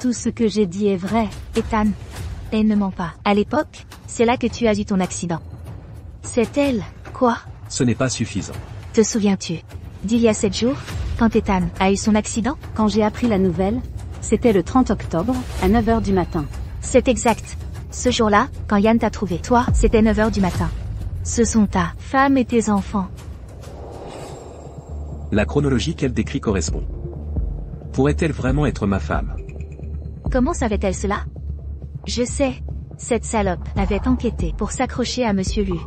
Tout ce que j'ai dit est vrai. Ethan. Elle ne ment pas. À l'époque, c'est là que tu as eu ton accident. C'est elle. Quoi? Ce n'est pas suffisant. Te souviens-tu d'il y a 7 jours, quand Ethan a eu son accident? Quand j'ai appris la nouvelle, c'était le 30 octobre, à 9h du matin. C'est exact. Ce jour-là, quand Yann t'a trouvé, toi, c'était 9h du matin. Ce sont ta femme et tes enfants. La chronologie qu'elle décrit correspond. Pourrait-elle vraiment être ma femme? Comment savait-elle cela? Je sais. Cette salope avait enquêté pour s'accrocher à Monsieur Lu.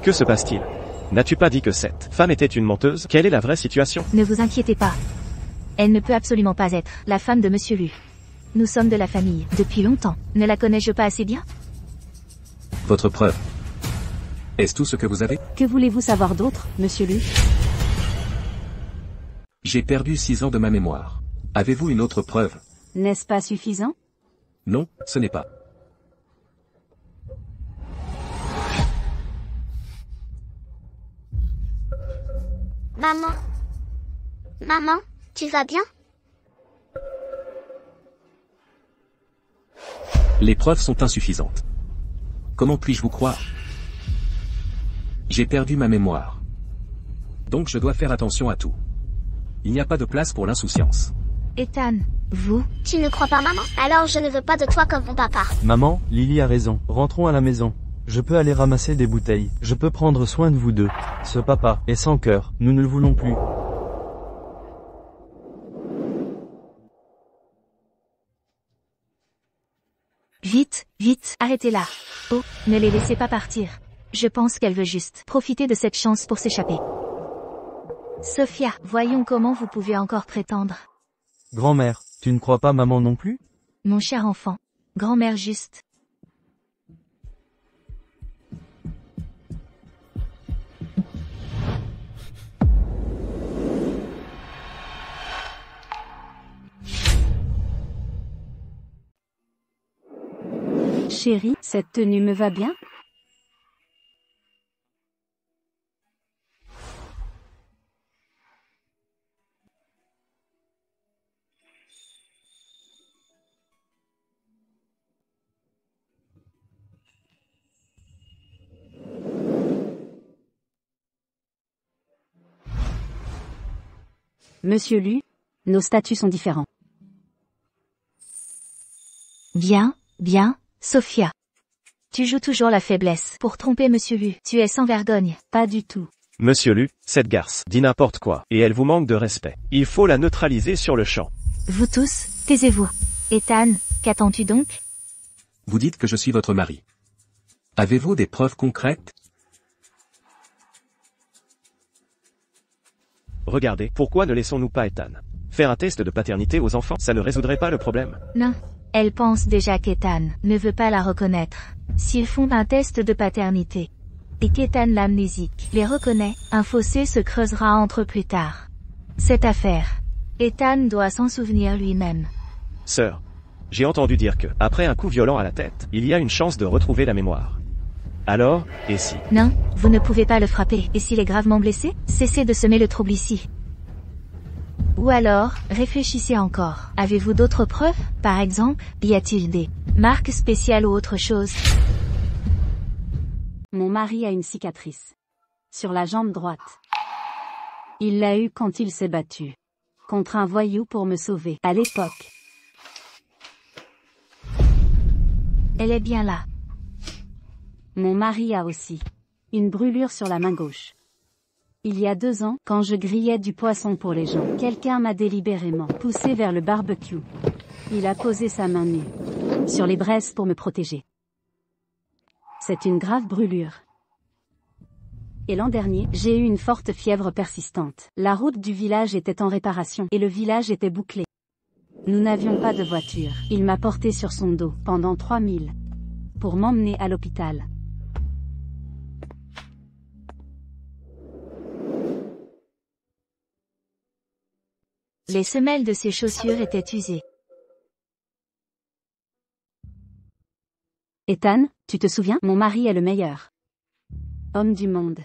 Que se passe-t-il? N'as-tu pas dit que cette femme était une menteuse? Quelle est la vraie situation? Ne vous inquiétez pas. Elle ne peut absolument pas être la femme de Monsieur Lu. Nous sommes de la famille depuis longtemps. Ne la connais-je pas assez bien? Votre preuve. Est-ce tout ce que vous avez? Que voulez-vous savoir d'autre, Monsieur Lu? J'ai perdu 6 ans de ma mémoire. Avez-vous une autre preuve? N'est-ce pas suffisant? Non, ce n'est pas. Maman. Maman, tu vas bien? Les preuves sont insuffisantes. Comment puis-je vous croire? J'ai perdu ma mémoire. Donc je dois faire attention à tout. Il n'y a pas de place pour l'insouciance. Ethan, vous? Tu ne crois pas maman? Alors je ne veux pas de toi comme mon papa. Maman, Lily a raison. Rentrons à la maison. Je peux aller ramasser des bouteilles. Je peux prendre soin de vous deux. Ce papa est sans cœur. Nous ne le voulons plus. Vite, vite, arrêtez-la. Oh, ne les laissez pas partir. Je pense qu'elle veut juste profiter de cette chance pour s'échapper. Sophia, voyons comment vous pouvez encore prétendre. Grand-mère, tu ne crois pas maman non plus? Mon cher enfant. Grand-mère juste. Chérie, cette tenue me va bien? Monsieur Lu, nos statuts sont différents. Bien, bien, Sophia. Tu joues toujours la faiblesse pour tromper Monsieur Lu. Tu es sans vergogne. Pas du tout. Monsieur Lu, cette garce dit n'importe quoi, et elle vous manque de respect. Il faut la neutraliser sur le champ. Vous tous, taisez-vous. Ethan, qu'attends-tu donc? Vous dites que je suis votre mari. Avez-vous des preuves concrètes? Regardez, pourquoi ne laissons-nous pas Ethan faire un test de paternité aux enfants? Ça ne résoudrait pas le problème. Non. Elle pense déjà qu'Ethan ne veut pas la reconnaître. S'ils font un test de paternité, et qu'Ethan l'amnésique les reconnaît, un fossé se creusera entre eux plus tard. Cette affaire, Ethan doit s'en souvenir lui-même. Sœur, j'ai entendu dire que, après un coup violent à la tête, il y a une chance de retrouver la mémoire. Alors, et si? Non, vous ne pouvez pas le frapper. Et s'il est gravement blessé? Cessez de semer le trouble ici. Ou alors, réfléchissez encore. Avez-vous d'autres preuves? Par exemple, y a-t-il des marques spéciales ou autre chose? Mon mari a une cicatrice sur la jambe droite. Il l'a eu quand il s'est battu contre un voyou pour me sauver, à l'époque. Elle est bien là. Mon mari a aussi une brûlure sur la main gauche. Il y a 2 ans, quand je grillais du poisson pour les gens, quelqu'un m'a délibérément poussé vers le barbecue. Il a posé sa main nue sur les braises pour me protéger. C'est une grave brûlure. Et l'an dernier, j'ai eu une forte fièvre persistante. La route du village était en réparation et le village était bouclé. Nous n'avions pas de voiture. Il m'a porté sur son dos pendant 3000 pour m'emmener à l'hôpital. Les semelles de ses chaussures étaient usées. Ethan, tu te souviens? Mon mari est le meilleur homme du monde.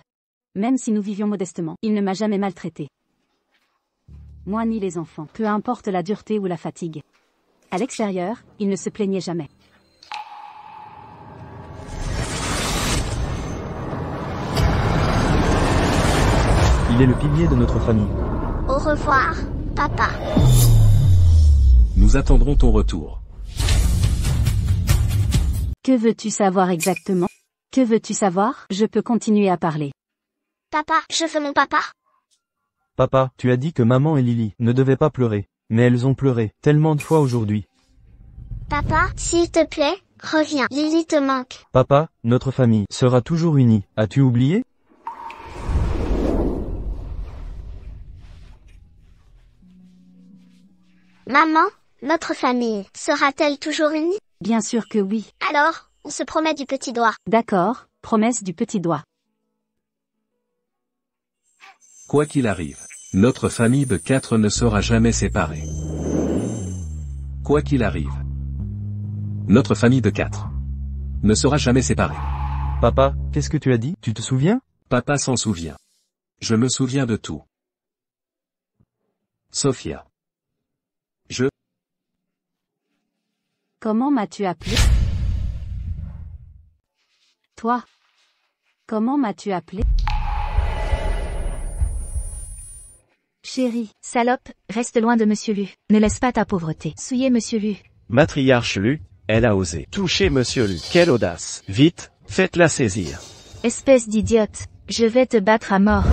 Même si nous vivions modestement, il ne m'a jamais maltraité. Moi ni les enfants, peu importe la dureté ou la fatigue. À l'extérieur, il ne se plaignait jamais. Il est le pilier de notre famille. Au revoir, papa. Nous attendrons ton retour. Que veux-tu savoir exactement? Que veux-tu savoir? Je peux continuer à parler. Papa, je veux mon papa. Papa, tu as dit que maman et Lily ne devaient pas pleurer. Mais elles ont pleuré tellement de fois aujourd'hui. Papa, s'il te plaît, reviens. Lily te manque. Papa, notre famille sera toujours unie. As-tu oublié? Maman, notre famille sera-t-elle toujours unie? Bien sûr que oui. Alors, on se promet du petit doigt. D'accord, promesse du petit doigt. Quoi qu'il arrive, notre famille de 4 ne sera jamais séparée. Quoi qu'il arrive, notre famille de 4 ne sera jamais séparée. Papa, qu'est-ce que tu as dit? Tu te souviens? Papa s'en souvient. Je me souviens de tout. Sophia. Comment m'as-tu appelé? Toi. Comment m'as-tu appelé? Chérie, salope, reste loin de Monsieur Lu. Ne laisse pas ta pauvreté souiller Monsieur Lu. Matriarche Lu, elle a osé toucher Monsieur Lu. Quelle audace! Vite, faites-la saisir. Espèce d'idiote, je vais te battre à mort.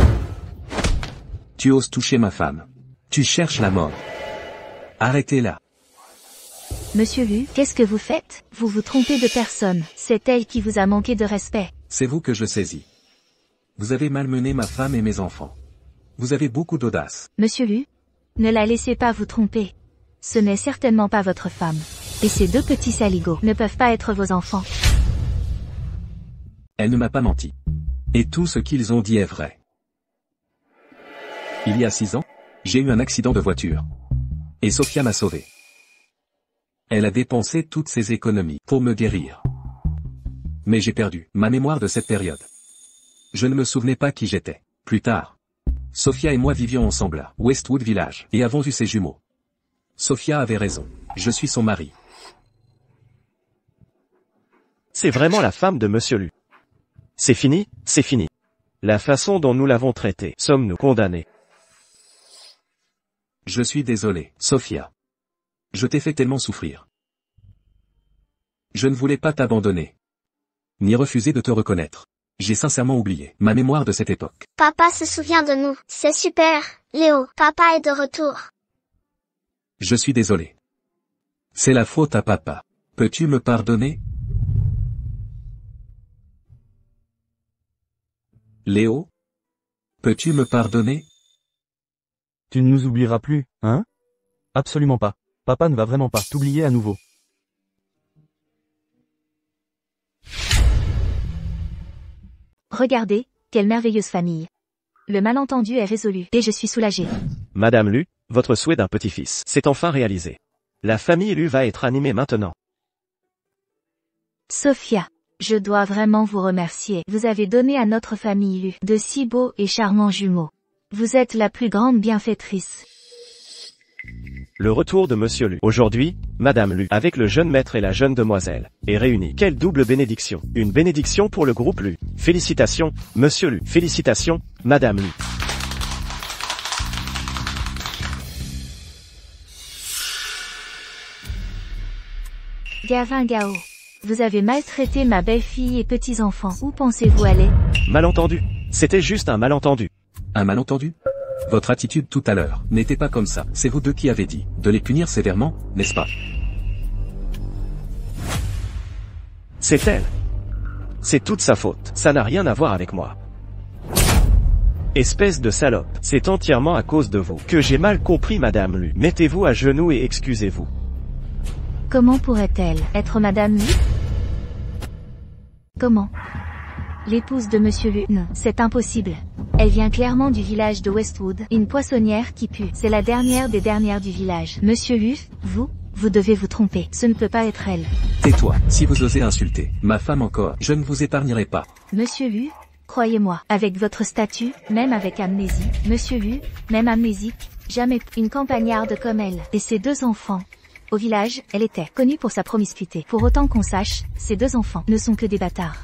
Tu oses toucher ma femme. Tu cherches la mort. Arrêtez-la. Monsieur Lu, qu'est-ce que vous faites? Vous vous trompez de personne. C'est elle qui vous a manqué de respect. C'est vous que je saisis. Vous avez malmené ma femme et mes enfants. Vous avez beaucoup d'audace. Monsieur Lu, ne la laissez pas vous tromper. Ce n'est certainement pas votre femme. Et ces 2 petits saligots ne peuvent pas être vos enfants. Elle ne m'a pas menti. Et tout ce qu'ils ont dit est vrai. Il y a 6 ans, j'ai eu un accident de voiture. Et Sophia m'a sauvé. Elle a dépensé toutes ses économies pour me guérir. Mais j'ai perdu ma mémoire de cette période. Je ne me souvenais pas qui j'étais. Plus tard, Sophia et moi vivions ensemble à Westwood Village et avons eu ses jumeaux. Sophia avait raison. Je suis son mari. C'est vraiment la femme de Monsieur Lu. C'est fini, c'est fini. La façon dont nous l'avons traitée, sommes-nous condamnés? Je suis désolé, Sophia. Je t'ai fait tellement souffrir. Je ne voulais pas t'abandonner. Ni refuser de te reconnaître. J'ai sincèrement oublié ma mémoire de cette époque. Papa se souvient de nous. C'est super. Léo, papa est de retour. Je suis désolé. C'est la faute à papa. Peux-tu me pardonner? Léo? Peux-tu me pardonner? Tu ne nous oublieras plus, hein? Absolument pas. Papa ne va vraiment pas t'oublier à nouveau. Regardez, quelle merveilleuse famille. Le malentendu est résolu et je suis soulagée. Madame Lu, votre souhait d'un petit-fils s'est enfin réalisé. La famille Lu va être animée maintenant. Sophia, je dois vraiment vous remercier. Vous avez donné à notre famille Lu de si beaux et charmants jumeaux. Vous êtes la plus grande bienfaitrice. Le retour de Monsieur Lu. Aujourd'hui, Madame Lu, avec le jeune maître et la jeune demoiselle, est réunie. Quelle double bénédiction. Une bénédiction pour le groupe Lu. Félicitations, Monsieur Lu. Félicitations, Madame Lu. Gavin Gao. Vous avez maltraité ma belle-fille et petits-enfants. Où pensez-vous aller? Malentendu. C'était juste un malentendu. Un malentendu? Votre attitude tout à l'heure n'était pas comme ça. C'est vous deux qui avez dit de les punir sévèrement, n'est-ce pas? C'est elle. C'est toute sa faute. Ça n'a rien à voir avec moi. Espèce de salope. C'est entièrement à cause de vous que j'ai mal compris, Madame Lu. Mettez-vous à genoux et excusez-vous. Comment pourrait-elle être Madame Lu? Comment? L'épouse de Monsieur Lu? Non, c'est impossible. Elle vient clairement du village de Westwood, une poissonnière qui pue. C'est la dernière des dernières du village. Monsieur Lu, vous devez vous tromper. Ce ne peut pas être elle. Tais-toi, si vous osez insulter ma femme encore, je ne vous épargnerai pas. Monsieur Lu, croyez-moi, avec votre statut, même avec amnésie, Monsieur Lu, même amnésique, jamais une campagnarde comme elle, et ses 2 enfants. Au village, elle était connue pour sa promiscuité. Pour autant qu'on sache, ces 2 enfants ne sont que des bâtards.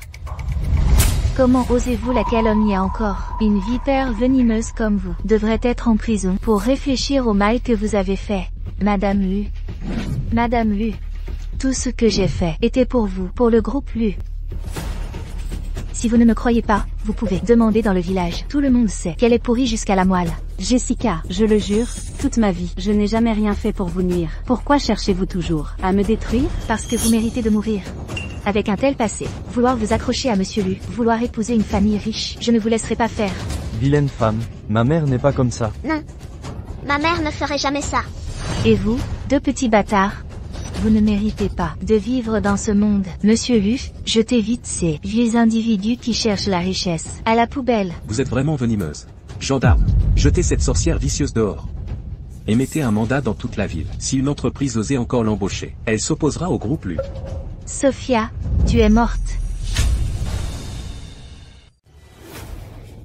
Comment osez-vous la calomnier encore? Une vipère venimeuse comme vous devrait être en prison pour réfléchir au mal que vous avez fait. Madame Lu. Madame Lu. Tout ce que j'ai fait était pour vous, pour le groupe Lu. Si vous ne me croyez pas, vous pouvez demander dans le village. Tout le monde sait qu'elle est pourrie jusqu'à la moelle. Jessica, je le jure, toute ma vie, je n'ai jamais rien fait pour vous nuire. Pourquoi cherchez-vous toujours à me détruire? Parce que vous méritez de mourir. Avec un tel passé, vouloir vous accrocher à Monsieur Lu, vouloir épouser une famille riche, je ne vous laisserai pas faire. Vilaine femme, ma mère n'est pas comme ça. Non. Ma mère ne ferait jamais ça. Et vous, 2 petits bâtards? Vous ne méritez pas de vivre dans ce monde. Monsieur Lu, jetez vite ces vieux individus qui cherchent la richesse à la poubelle. Vous êtes vraiment venimeuse. Gendarme, jetez cette sorcière vicieuse dehors. Et mettez un mandat dans toute la ville. Si une entreprise osait encore l'embaucher, elle s'opposera au groupe Lu. Sophia, tu es morte.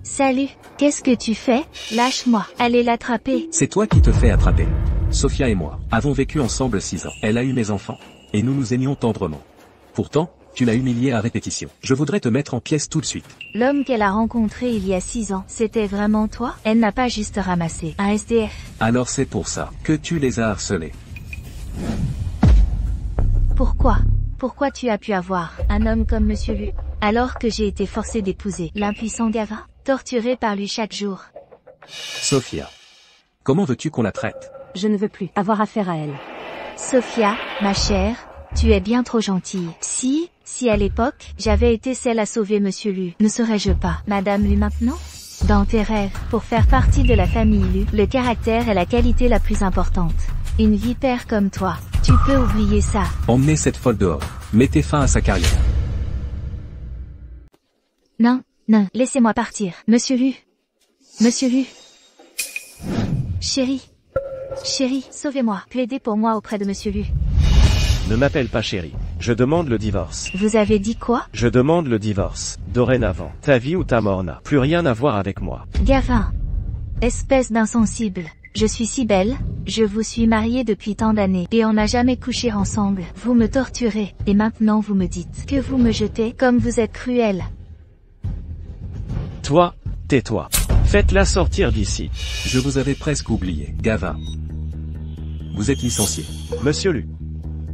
Salut, qu'est-ce que tu fais? Lâche-moi, allez l'attraper. C'est toi qui te fais attraper. Sophia et moi avons vécu ensemble 6 ans. Elle a eu mes enfants. Et nous nous aimions tendrement. Pourtant, tu l'as humiliée à répétition. Je voudrais te mettre en pièces tout de suite. L'homme qu'elle a rencontré il y a 6 ans, c'était vraiment toi? Elle n'a pas juste ramassé un SDF. Alors c'est pour ça que tu les as harcelés. Pourquoi? Pourquoi tu as pu avoir un homme comme Monsieur Lu, alors que j'ai été forcée d'épouser l'impuissant Gavin, torturé par lui chaque jour? Sophia, comment veux-tu qu'on la traite? Je ne veux plus avoir affaire à elle. Sophia, ma chère, tu es bien trop gentille. Si à l'époque, j'avais été celle à sauver Monsieur Lu, ne serais-je pas Madame Lu maintenant? Dans tes rêves, pour faire partie de la famille Lu, le caractère est la qualité la plus importante. Une vipère comme toi, tu peux oublier ça. Emmenez cette folle dehors. Mettez fin à sa carrière. Non, laissez-moi partir. Monsieur Lu. Monsieur Lu. Chérie, sauvez-moi. Plaidez pour moi auprès de Monsieur Lu. Ne m'appelle pas chérie. Je demande le divorce. Vous avez dit quoi? Je demande le divorce. Dorénavant, ta vie ou ta mort n'a plus rien à voir avec moi. Gavin. Espèce d'insensible. Je suis si belle, je vous suis mariée depuis tant d'années, et on n'a jamais couché ensemble. Vous me torturez, et maintenant vous me dites que vous me jetez comme vous êtes cruel. Toi, tais-toi. Faites-la sortir d'ici. Je vous avais presque oublié, Gavin. Vous êtes licencié. Monsieur Lu.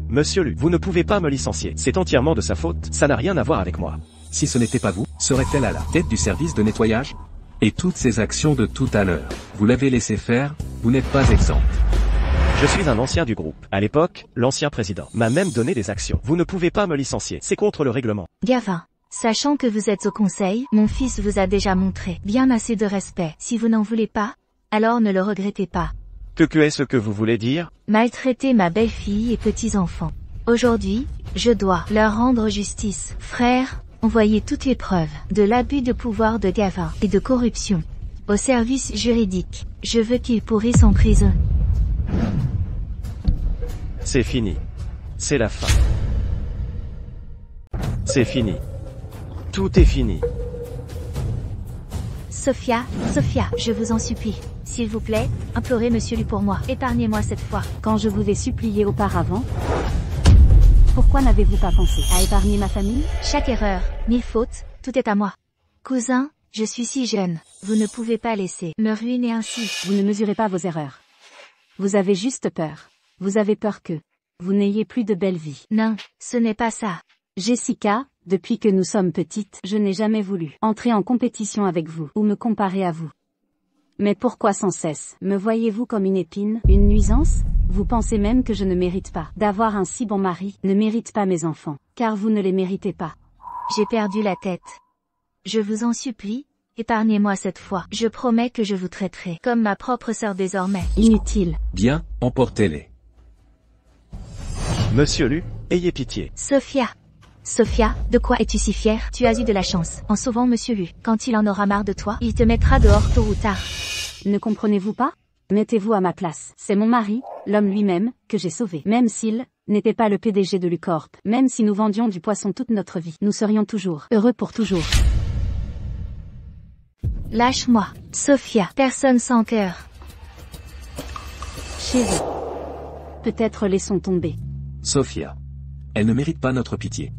Monsieur Lu, vous ne pouvez pas me licencier. C'est entièrement de sa faute, ça n'a rien à voir avec moi. Si ce n'était pas vous, serait-elle à la tête du service de nettoyage? Et toutes ces actions de tout à l'heure, vous l'avez laissé faire, vous n'êtes pas exempt. Je suis un ancien du groupe. À l'époque, l'ancien président m'a même donné des actions. Vous ne pouvez pas me licencier, c'est contre le règlement. Gavin, sachant que vous êtes au conseil, mon fils vous a déjà montré bien assez de respect. Si vous n'en voulez pas, alors ne le regrettez pas. Que est-ce que vous voulez dire? Maltraiter ma belle-fille et petits-enfants. Aujourd'hui, je dois leur rendre justice. Frère, envoyez toutes les preuves de l'abus de pouvoir de Gavin et de corruption au service juridique. Je veux qu'il pourrisse en prison. C'est fini. C'est la fin. C'est fini. Tout est fini. Sophia, je vous en supplie. S'il vous plaît, implorez Monsieur Lu pour moi. Épargnez-moi cette fois. Quand je vous ai supplié auparavant, pourquoi n'avez-vous pas pensé à épargner ma famille? Chaque erreur, 1000 fautes, tout est à moi. Cousin, je suis si jeune. Vous ne pouvez pas laisser me ruiner ainsi. Vous ne mesurez pas vos erreurs. Vous avez juste peur. Vous avez peur que vous n'ayez plus de belle vie. Non, ce n'est pas ça. Jessica, depuis que nous sommes petites, je n'ai jamais voulu entrer en compétition avec vous ou me comparer à vous. Mais pourquoi sans cesse? Me voyez-vous comme une épine, une nuisance? Vous pensez même que je ne mérite pas d'avoir un si bon mari, ne mérite pas mes enfants, car vous ne les méritez pas. J'ai perdu la tête. Je vous en supplie, épargnez-moi cette fois. Je promets que je vous traiterai comme ma propre sœur désormais. Inutile. Bien, emportez-les. Monsieur Lu, ayez pitié. Sophia. Sophia, de quoi es-tu si fière? Tu as eu de la chance. En sauvant Monsieur Lu, quand il en aura marre de toi, il te mettra dehors tôt ou tard. Ne comprenez-vous pas? Mettez-vous à ma place. C'est mon mari, l'homme lui-même, que j'ai sauvé. Même s'il n'était pas le PDG de Lucorp, même si nous vendions du poisson toute notre vie, nous serions toujours heureux pour toujours. Lâche-moi, Sophia. Personne sans cœur. Chérie. Peut-être laissons tomber. Sophia. Elle ne mérite pas notre pitié.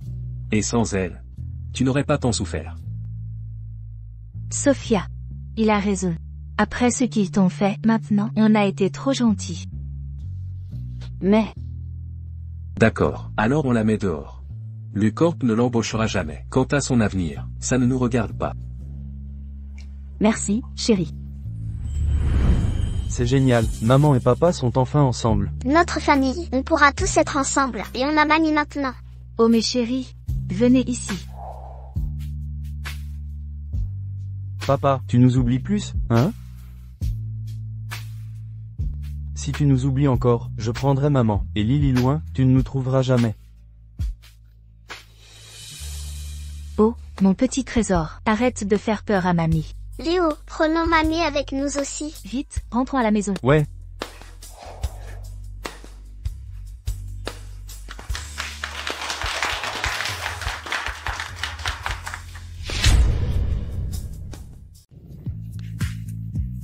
Et sans elle, tu n'aurais pas tant souffert. Sophia. Il a raison. Après ce qu'ils t'ont fait, maintenant, on a été trop gentils. Mais, D'accord, alors on la met dehors. Lucorp ne l'embauchera jamais. Quant à son avenir, ça ne nous regarde pas. merci, chérie. C'est génial, maman et papa sont enfin ensemble. Notre famille, on pourra tous être ensemble. Et on a mamie maintenant. Oh mes chéris, venez ici. Papa, tu nous oublies plus, hein? Si tu nous oublies encore, je prendrai maman, et Lily loin, tu ne nous trouveras jamais. Oh, mon petit trésor, arrête de faire peur à mamie. Léo, prenons mamie avec nous aussi. Vite, rentrons à la maison. Ouais.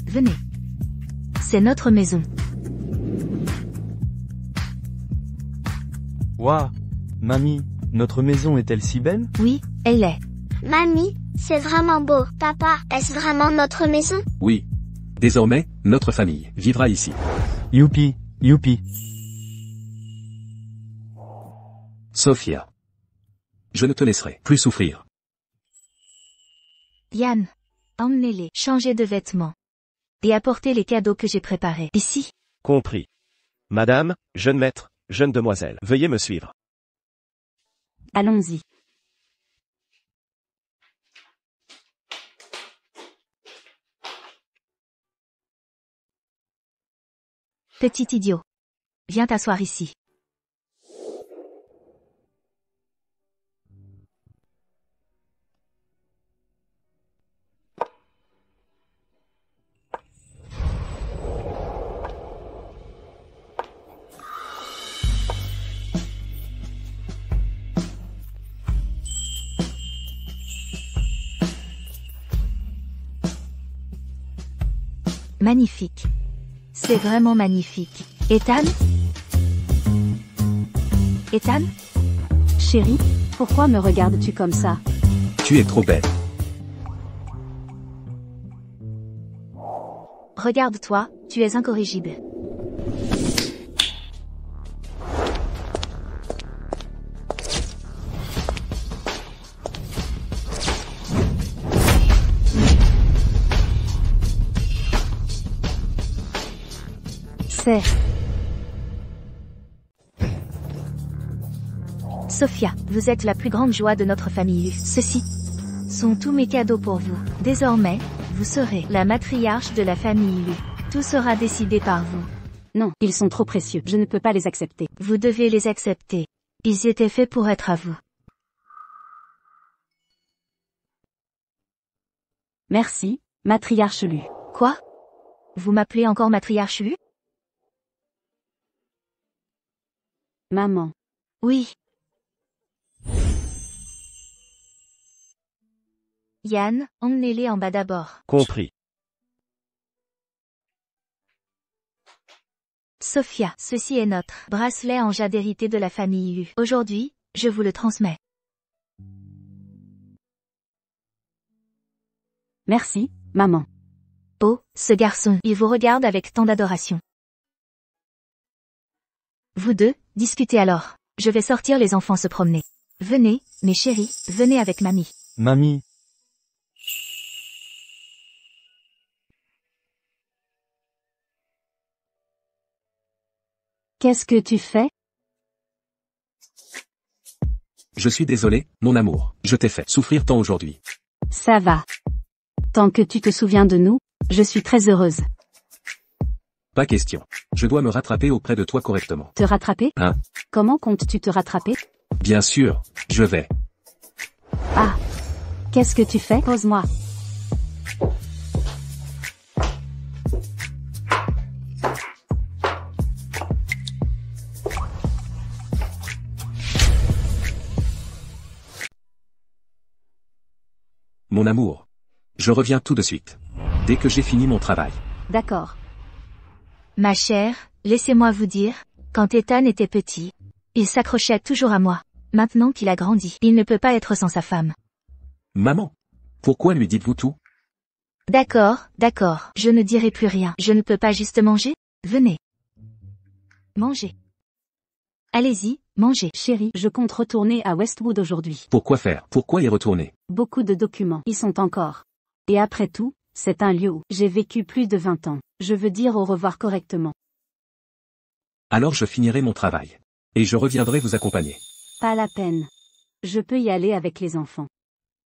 Venez. C'est notre maison. Waouh. Mamie, notre maison est-elle si belle? Oui, elle est. Mamie, c'est vraiment beau. Papa, est-ce vraiment notre maison? Oui. Désormais, notre famille vivra ici. Youpi, youpi. Sophia. Je ne te laisserai plus souffrir. Yann, emmenez-les, changez de vêtements. Et apportez les cadeaux que j'ai préparés. Ici. Compris. Madame, jeune maître, jeune demoiselle, veuillez me suivre. Allons-y. Petit idiot. Viens t'asseoir ici. Magnifique. C'est vraiment magnifique. Ethan? Ethan? Chérie, pourquoi me regardes-tu comme ça? Tu es trop belle. Regarde-toi, tu es incorrigible. C'est... Sophia, vous êtes la plus grande joie de notre famille. Ceci sont tous mes cadeaux pour vous. Désormais, vous serez la matriarche de la famille Lu. Tout sera décidé par vous. Non, ils sont trop précieux, je ne peux pas les accepter. Vous devez les accepter. Ils étaient faits pour être à vous. Merci, matriarche Lu. Quoi? Vous m'appelez encore matriarche Lu? Maman. Oui. Yann, emmenez-les en bas d'abord. Compris. Sophia, ceci est notre bracelet en jade hérité de la famille Lu. Aujourd'hui, je vous le transmets. Merci, maman. Oh, ce garçon, il vous regarde avec tant d'adoration. Vous deux, discutez alors. Je vais sortir les enfants se promener. Venez, mes chéris, venez avec mamie. Mamie. Qu'est-ce que tu fais? Je suis désolé, mon amour. Je t'ai fait souffrir tant aujourd'hui. Ça va. Tant que tu te souviens de nous, je suis très heureuse. Pas question. Je dois me rattraper auprès de toi correctement. Te rattraper? Hein? Comment comptes-tu te rattraper? Bien sûr, je vais. Ah. Qu'est-ce que tu fais? Pose-moi. Mon amour. Je reviens tout de suite. Dès que j'ai fini mon travail. D'accord. Ma chère, laissez-moi vous dire, quand Ethan était petit, il s'accrochait toujours à moi. Maintenant qu'il a grandi, il ne peut pas être sans sa femme. Maman. Pourquoi lui dites-vous tout? D'accord, d'accord, je ne dirai plus rien. Je ne peux pas juste manger? Venez. Mangez. Allez-y, mangez. Chérie, je compte retourner à Westwood aujourd'hui. Pourquoi faire? Pourquoi y retourner? Beaucoup de documents y sont encore. Et après tout, c'est un lieu où j'ai vécu plus de 20 ans. Je veux dire au revoir correctement. Alors je finirai mon travail. Et je reviendrai vous accompagner. Pas la peine. Je peux y aller avec les enfants.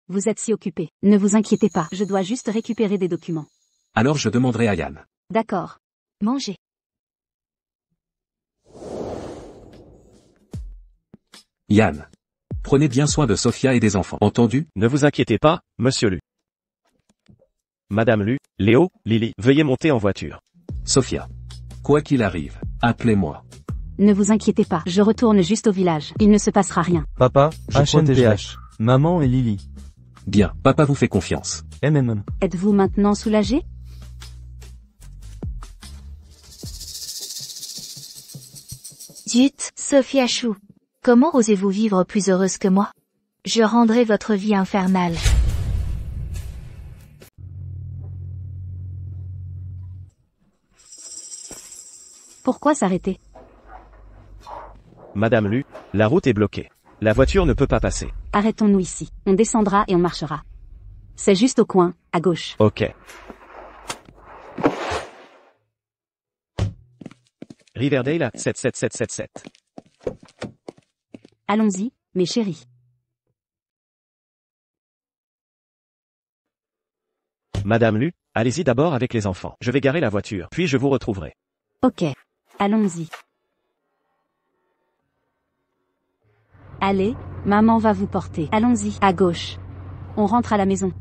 Vous êtes si occupés. Ne vous inquiétez pas, je dois juste récupérer des documents. Alors je demanderai à Yann. D'accord. Mangez. Yann. Prenez bien soin de Sophia et des enfants. Entendu? Ne vous inquiétez pas, monsieur Lu. Madame Lu, Léo, Lily, veuillez monter en voiture. Sophia. Quoi qu'il arrive, appelez-moi. Ne vous inquiétez pas, je retourne juste au village. Il ne se passera rien. Papa, Je protégerai. HNTH. Maman et Lily. Bien, papa vous fait confiance. MMM. Êtes-vous maintenant soulagé? Zut, Sophia Chou. Comment osez-vous vivre plus heureuse que moi? Je rendrai votre vie infernale. Pourquoi s'arrêter? Madame Lu, la route est bloquée. La voiture ne peut pas passer. Arrêtons-nous ici. On descendra et on marchera. C'est juste au coin, à gauche. Ok. Riverdale, 77777. Allons-y, mes chéris. Madame Lu, allez-y d'abord avec les enfants. Je vais garer la voiture, puis je vous retrouverai. Ok. Allons-y. Allez, maman va vous porter. Allons-y, à gauche. On rentre à la maison.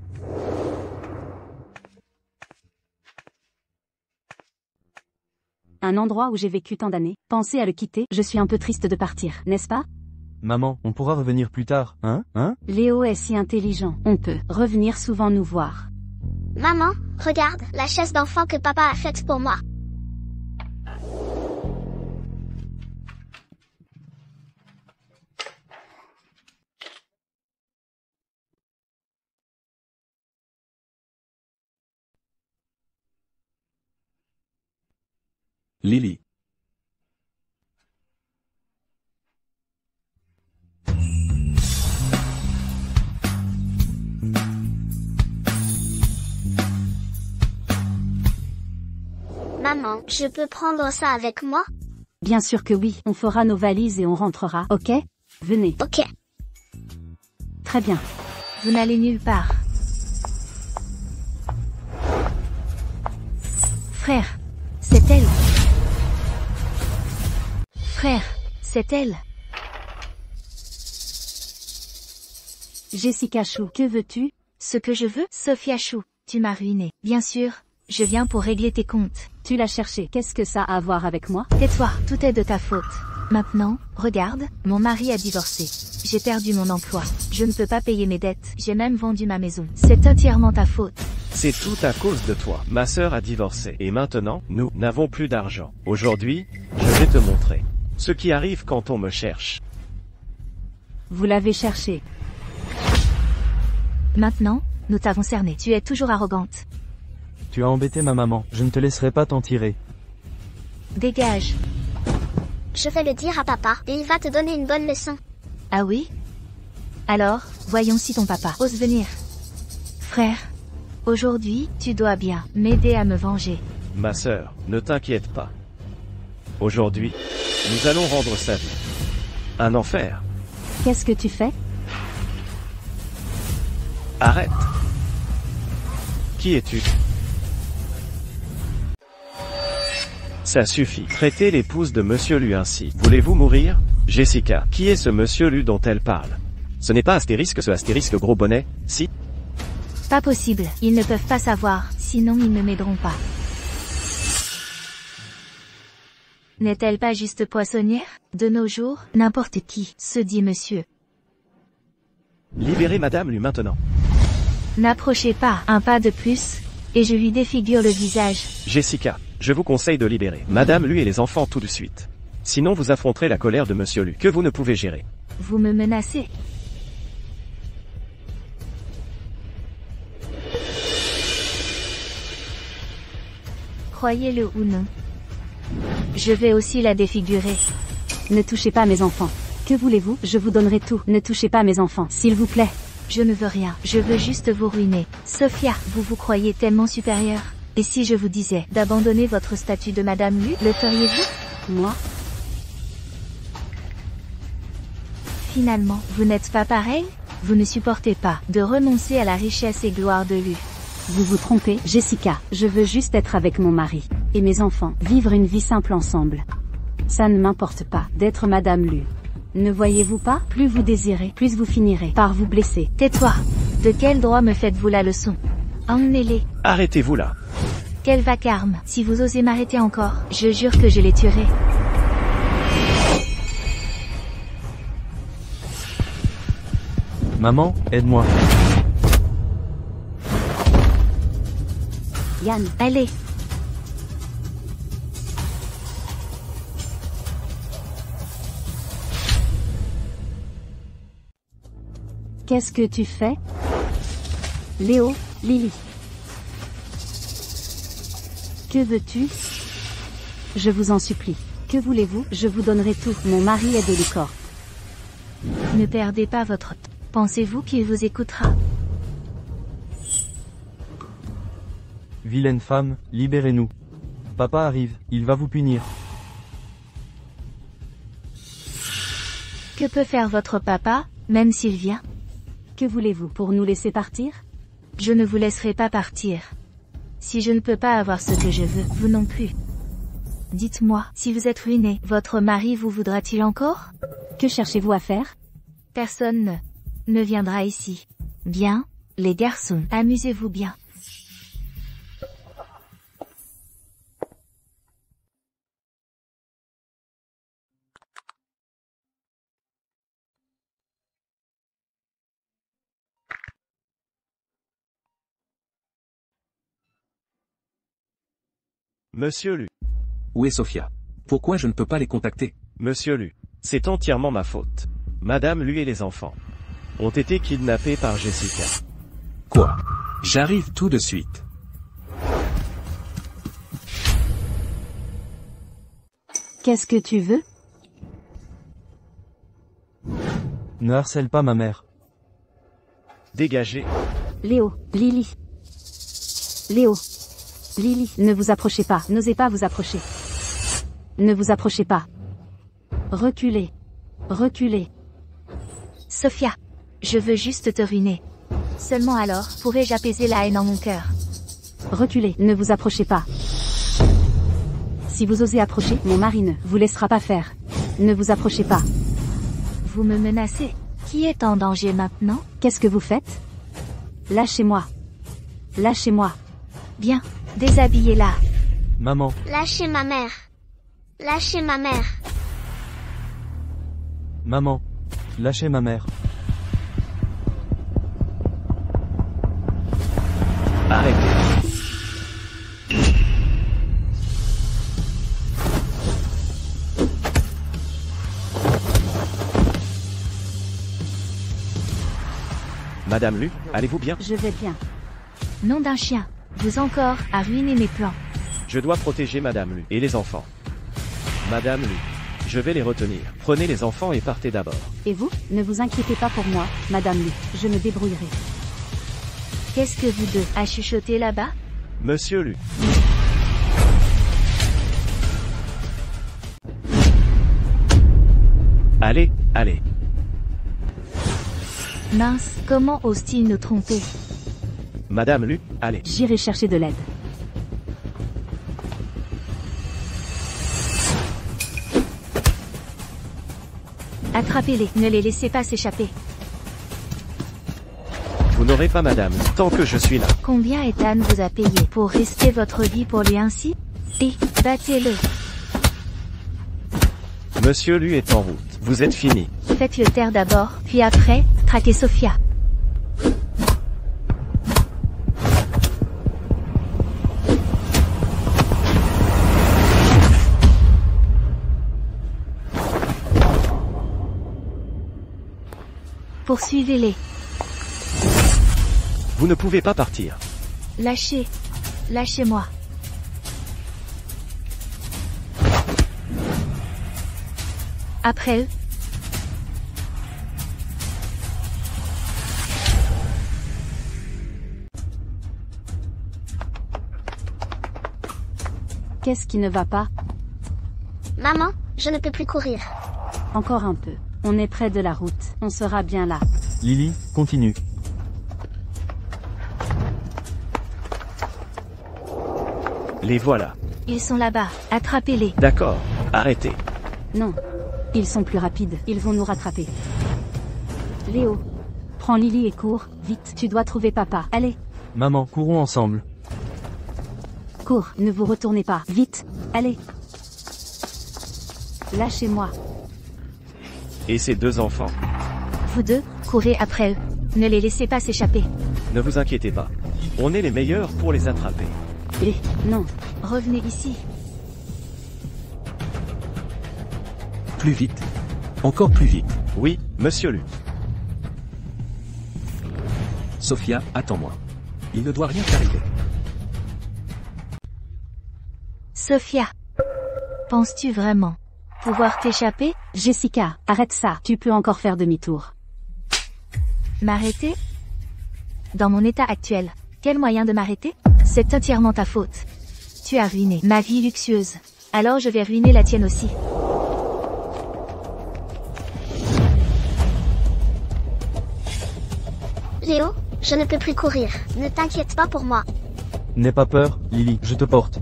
Un endroit où j'ai vécu tant d'années. Pensez à le quitter, je suis un peu triste de partir, n'est-ce pas? Maman, on pourra revenir plus tard, hein? Léo est si intelligent. On peut revenir souvent nous voir. Maman, regarde, la chaise d'enfant que papa a faite pour moi. Lily. Maman, je peux prendre ça avec moi? Bien sûr que oui, on fera nos valises et on rentrera, ok? Venez. Ok. Très bien. Vous n'allez nulle part. Frère, c'est elle. Frère, c'est elle. Jessica Chou, que veux-tu? Ce que je veux, Sophia Chou, tu m'as ruiné. Bien sûr, je viens pour régler tes comptes. Tu l'as cherché, qu'est-ce que ça a à voir avec moi? Tais-toi, tout est de ta faute. Maintenant, regarde, mon mari a divorcé. J'ai perdu mon emploi. Je ne peux pas payer mes dettes. J'ai même vendu ma maison. C'est entièrement ta faute. C'est tout à cause de toi. Ma sœur a divorcé. Et maintenant, nous n'avons plus d'argent. Aujourd'hui, je vais te montrer ce qui arrive quand on me cherche. Vous l'avez cherché. Maintenant, nous t'avons cerné. Tu es toujours arrogante. Tu as embêté ma maman, je ne te laisserai pas t'en tirer. Dégage. Je vais le dire à papa, et il va te donner une bonne leçon. Ah oui? Alors, voyons si ton papa ose venir. Frère, aujourd'hui, tu dois bien m'aider à me venger. Ma sœur, ne t'inquiète pas. Aujourd'hui, nous allons rendre sa vie un enfer. Qu'est-ce que tu fais? Arrête. Qui es-tu? Ça suffit. Traitez l'épouse de Monsieur Lu ainsi. Voulez-vous mourir? Jessica, qui est ce Monsieur Lu dont elle parle? Ce n'est pas Astérisque, ce Astérisque gros bonnet, si? Pas possible, ils ne peuvent pas savoir, sinon ils ne m'aideront pas. N'est-elle pas juste poissonnière? De nos jours, n'importe qui, se dit monsieur. Libérez Madame Lu maintenant. N'approchez pas, un pas de plus, et je lui défigure le visage. Jessica, je vous conseille de libérer Madame Lu et les enfants tout de suite. Sinon vous affronterez la colère de Monsieur Lu, que vous ne pouvez gérer. Vous me menacez. Croyez-le ou non. Je vais aussi la défigurer. Ne touchez pas mes enfants. Que voulez-vous? Je vous donnerai tout. Ne touchez pas mes enfants, s'il vous plaît. Je ne veux rien, je veux juste vous ruiner. Sophia, vous vous croyez tellement supérieure. Et si je vous disais d'abandonner votre statut de Madame Lu, le feriez-vous? Moi? Finalement, vous n'êtes pas pareil? Vous ne supportez pas de renoncer à la richesse et gloire de Lu. Vous vous trompez, Jessica. Je veux juste être avec mon mari et mes enfants, vivre une vie simple ensemble. Ça ne m'importe pas d'être Madame Lu. Ne voyez-vous pas? Plus vous désirez, plus vous finirez par vous blesser. Tais-toi. De quel droit me faites-vous la leçon? Emmenez-les. Arrêtez-vous là. Quel vacarme. Si vous osez m'arrêter encore, je jure que je les tuerai. Maman, aide-moi. Yann, Allez. qu'est-ce que tu fais? Léo, Lily. Que veux-tu? Je vous en supplie. Que voulez-vous? Je vous donnerai tout. Mon mari est de Lucor. Ne perdez pas votre temps. Pensez-vous qu'il vous écoutera? Vilaine femme, libérez-nous. Papa arrive, il va vous punir. Que peut faire votre papa, même s'il vient? Que voulez-vous? Pour nous laisser partir? Je ne vous laisserai pas partir. Si je ne peux pas avoir ce que je veux, vous non plus. Dites-moi, si vous êtes ruiné, votre mari vous voudra-t-il encore? Que cherchez-vous à faire? Personne ne viendra ici. Bien, les garçons, amusez-vous bien. Monsieur Lu. Où est Sophia? Pourquoi je ne peux pas les contacter? Monsieur Lu. C'est entièrement ma faute. Madame Lu et les enfants ont été kidnappés par Jessica. Quoi? J'arrive tout de suite. Qu'est-ce que tu veux? Ne harcèle pas ma mère. Dégagez. Léo, Lily. Léo. Lily, ne vous approchez pas, n'osez pas vous approcher. Ne vous approchez pas. Reculez. Reculez. Sophia, je veux juste te ruiner. Seulement alors, pourrai-je apaiser la haine en mon cœur. Reculez, ne vous approchez pas. Si vous osez approcher, mon mari ne vous laissera pas faire. Ne vous approchez pas. Vous me menacez. Qui est en danger maintenant? Qu'est-ce que vous faites? Lâchez-moi. Lâchez-moi. Bien, déshabillez-la. Maman, Lâchez ma mère. Lâchez ma mère. maman. Lâchez ma mère. Arrêtez. Madame Lu, allez-vous bien? Je vais bien. Nom d'un chien. Vous encore, à ruiner mes plans. Je dois protéger Madame Lu et les enfants. Madame Lu, Je vais les retenir. Prenez les enfants et partez d'abord. Et vous, ne vous inquiétez pas pour moi, Madame Lu, je me débrouillerai. Qu'est-ce que vous deux a chuchoté là-bas? Monsieur Lu. Allez, allez. Mince, comment ose-t-il nous tromper? Madame Lu, allez. J'irai chercher de l'aide. Attrapez-les, ne les laissez pas s'échapper. Vous n'aurez pas madame, tant que je suis là. Combien Ethan vous a payé pour risquer votre vie pour lui ainsi? Et, battez-le. Monsieur Lu est en route. Vous êtes fini. Faites-le taire d'abord, puis après, traquez Sophia. Poursuivez-les. Vous ne pouvez pas partir. Lâchez. Lâchez-moi. Après eux. Qu'est-ce qui ne va pas? Maman, je ne peux plus courir. Encore un peu. On est près de la route, on sera bien là. Lily, continue. Les voilà. Ils sont là-bas. Attrapez-les. D'accord. Arrêtez. Non. Ils sont plus rapides, ils vont nous rattraper. Léo. Prends Lily et cours, vite, tu dois trouver papa. Allez, Maman, courons ensemble. cours, ne vous retournez pas, vite, allez. Lâchez-moi. Et ces deux enfants? Vous deux, courez après eux. Ne les laissez pas s'échapper. Ne vous inquiétez pas. On est les meilleurs pour les attraper. Et, non, Revenez ici. Plus vite. Encore plus vite. Oui, monsieur Lu. Sophia, attends-moi. Il ne doit rien t'arriver. Sophia. Penses-tu vraiment pouvoir t'échapper? Jessica, arrête ça, tu peux encore faire demi-tour. M'arrêter? Dans mon état actuel, quel moyen de m'arrêter? C'est entièrement ta faute. Tu as ruiné ma vie luxueuse. Alors je vais ruiner la tienne aussi. Léo, je ne peux plus courir. Ne t'inquiète pas pour moi. N'aie pas peur, Lily, je te porte.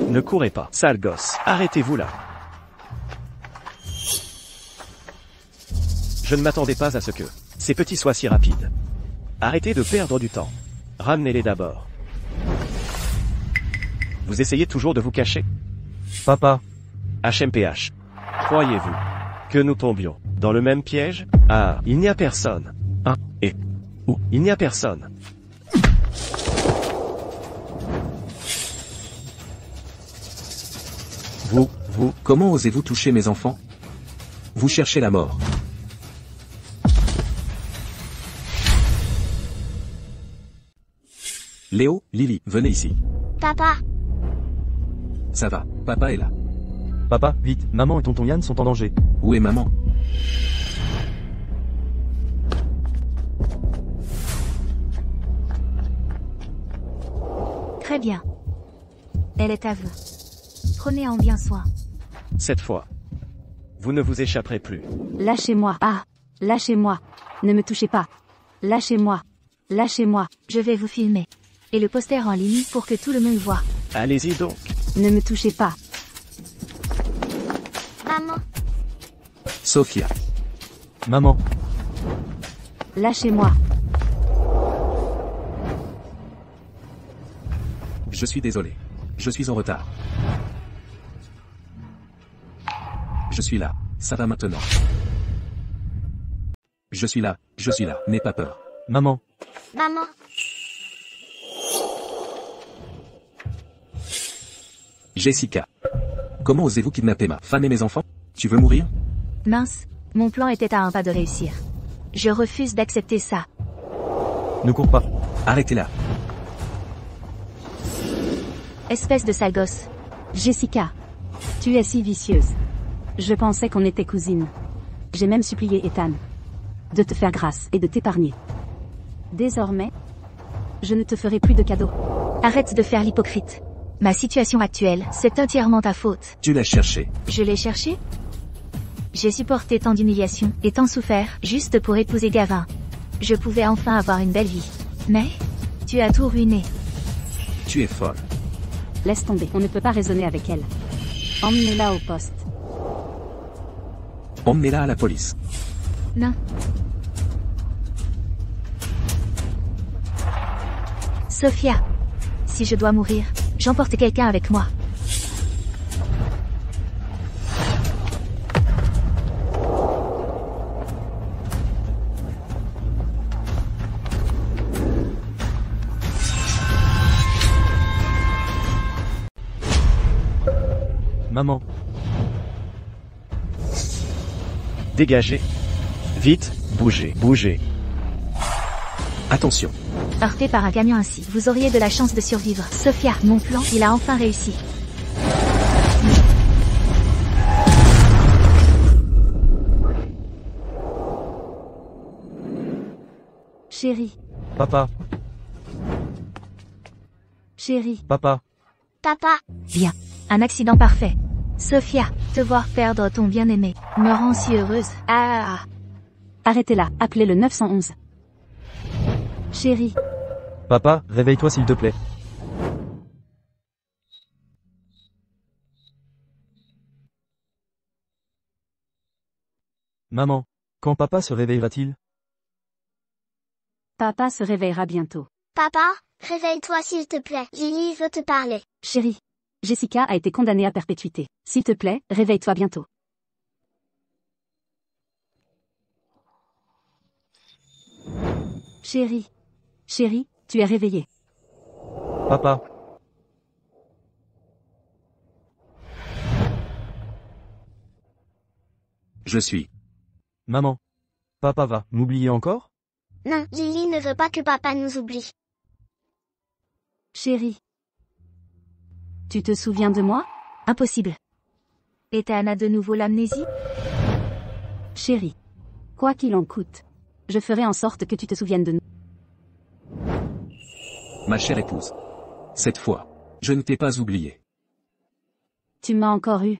Ne courez pas, sale gosse. Arrêtez-vous là. Je ne m'attendais pas à ce que ces petits soient si rapides. Arrêtez de perdre du temps. Ramenez-les d'abord. Vous essayez toujours de vous cacher? Papa, HMPH. Croyez-vous que nous tombions dans le même piège? Ah, il n'y a personne. Hein? Et où? Il n'y a personne. Vous, comment osez-vous toucher mes enfants? Vous cherchez la mort. Léo, Lily, venez ici. Papa, Ça va, papa est là. papa, vite, maman et tonton Yann sont en danger. Où est maman? Très bien. Elle est à vous. Prenez en bien soin. Cette fois, vous ne vous échapperez plus. Lâchez-moi, ah, lâchez-moi. Ne me touchez pas. Lâchez-moi. Lâchez-moi. Je vais vous filmer. Et le poster en ligne pour que tout le monde voit. Allez-y donc. Ne me touchez pas. maman, Sophia. Maman, Lâchez-moi. Je suis désolé. Je suis en retard. Je suis là. Ça va maintenant. Je suis là. N'aie pas peur. maman, maman, Jessica. Comment osez-vous kidnapper ma femme et mes enfants? Tu veux mourir? Mince, mon plan était à un pas de réussir. Je refuse d'accepter ça. ne cours pas. Arrêtez-la. espèce de sale gosse. Jessica. Tu es si vicieuse. Je pensais qu'on était cousines. J'ai même supplié Ethan de te faire grâce et de t'épargner. Désormais, je ne te ferai plus de cadeaux. Arrête de faire l'hypocrite. Ma situation actuelle, c'est entièrement ta faute. Tu l'as cherché. Je l'ai cherché? J'ai supporté tant d'humiliations et tant souffert, juste pour épouser Gavin. Je pouvais enfin avoir une belle vie. Mais, tu as tout ruiné. Tu es folle. Laisse tomber, on ne peut pas raisonner avec elle. Emmenez-la au poste. Emmenez-la à la police. Non. Sophia. Si je dois mourir, j'emporte quelqu'un avec moi. Maman. Dégagez. Vite, bougez, bougez. Attention. Heurté par un camion ainsi, vous auriez de la chance de survivre. Sophia, mon plan, il a enfin réussi. Chérie, Papa. chérie, Papa. Papa, Bien. Un accident parfait. Sophia, te voir perdre ton bien-aimé me rend si heureuse. Ah. arrêtez-la, appelez le 911. Chérie, Papa, réveille-toi s'il te plaît. Maman. Quand papa se réveillera-t-il? papa se réveillera bientôt. papa, réveille-toi s'il te plaît. Lily veut te parler. Chérie, Jessica a été condamnée à perpétuité. S'il te plaît, réveille-toi bientôt. Chérie, chérie, tu es réveillée. Papa. Je suis. Maman. Papa va m'oublier encore? Non, Lily ne veut pas que papa nous oublie. Chérie, tu te souviens de moi? Impossible. Ethan a de nouveau l'amnésie? Chérie, quoi qu'il en coûte, je ferai en sorte que tu te souviennes de nous. Ma chère épouse. Cette fois, je ne t'ai pas oublié. Tu m'as encore eu.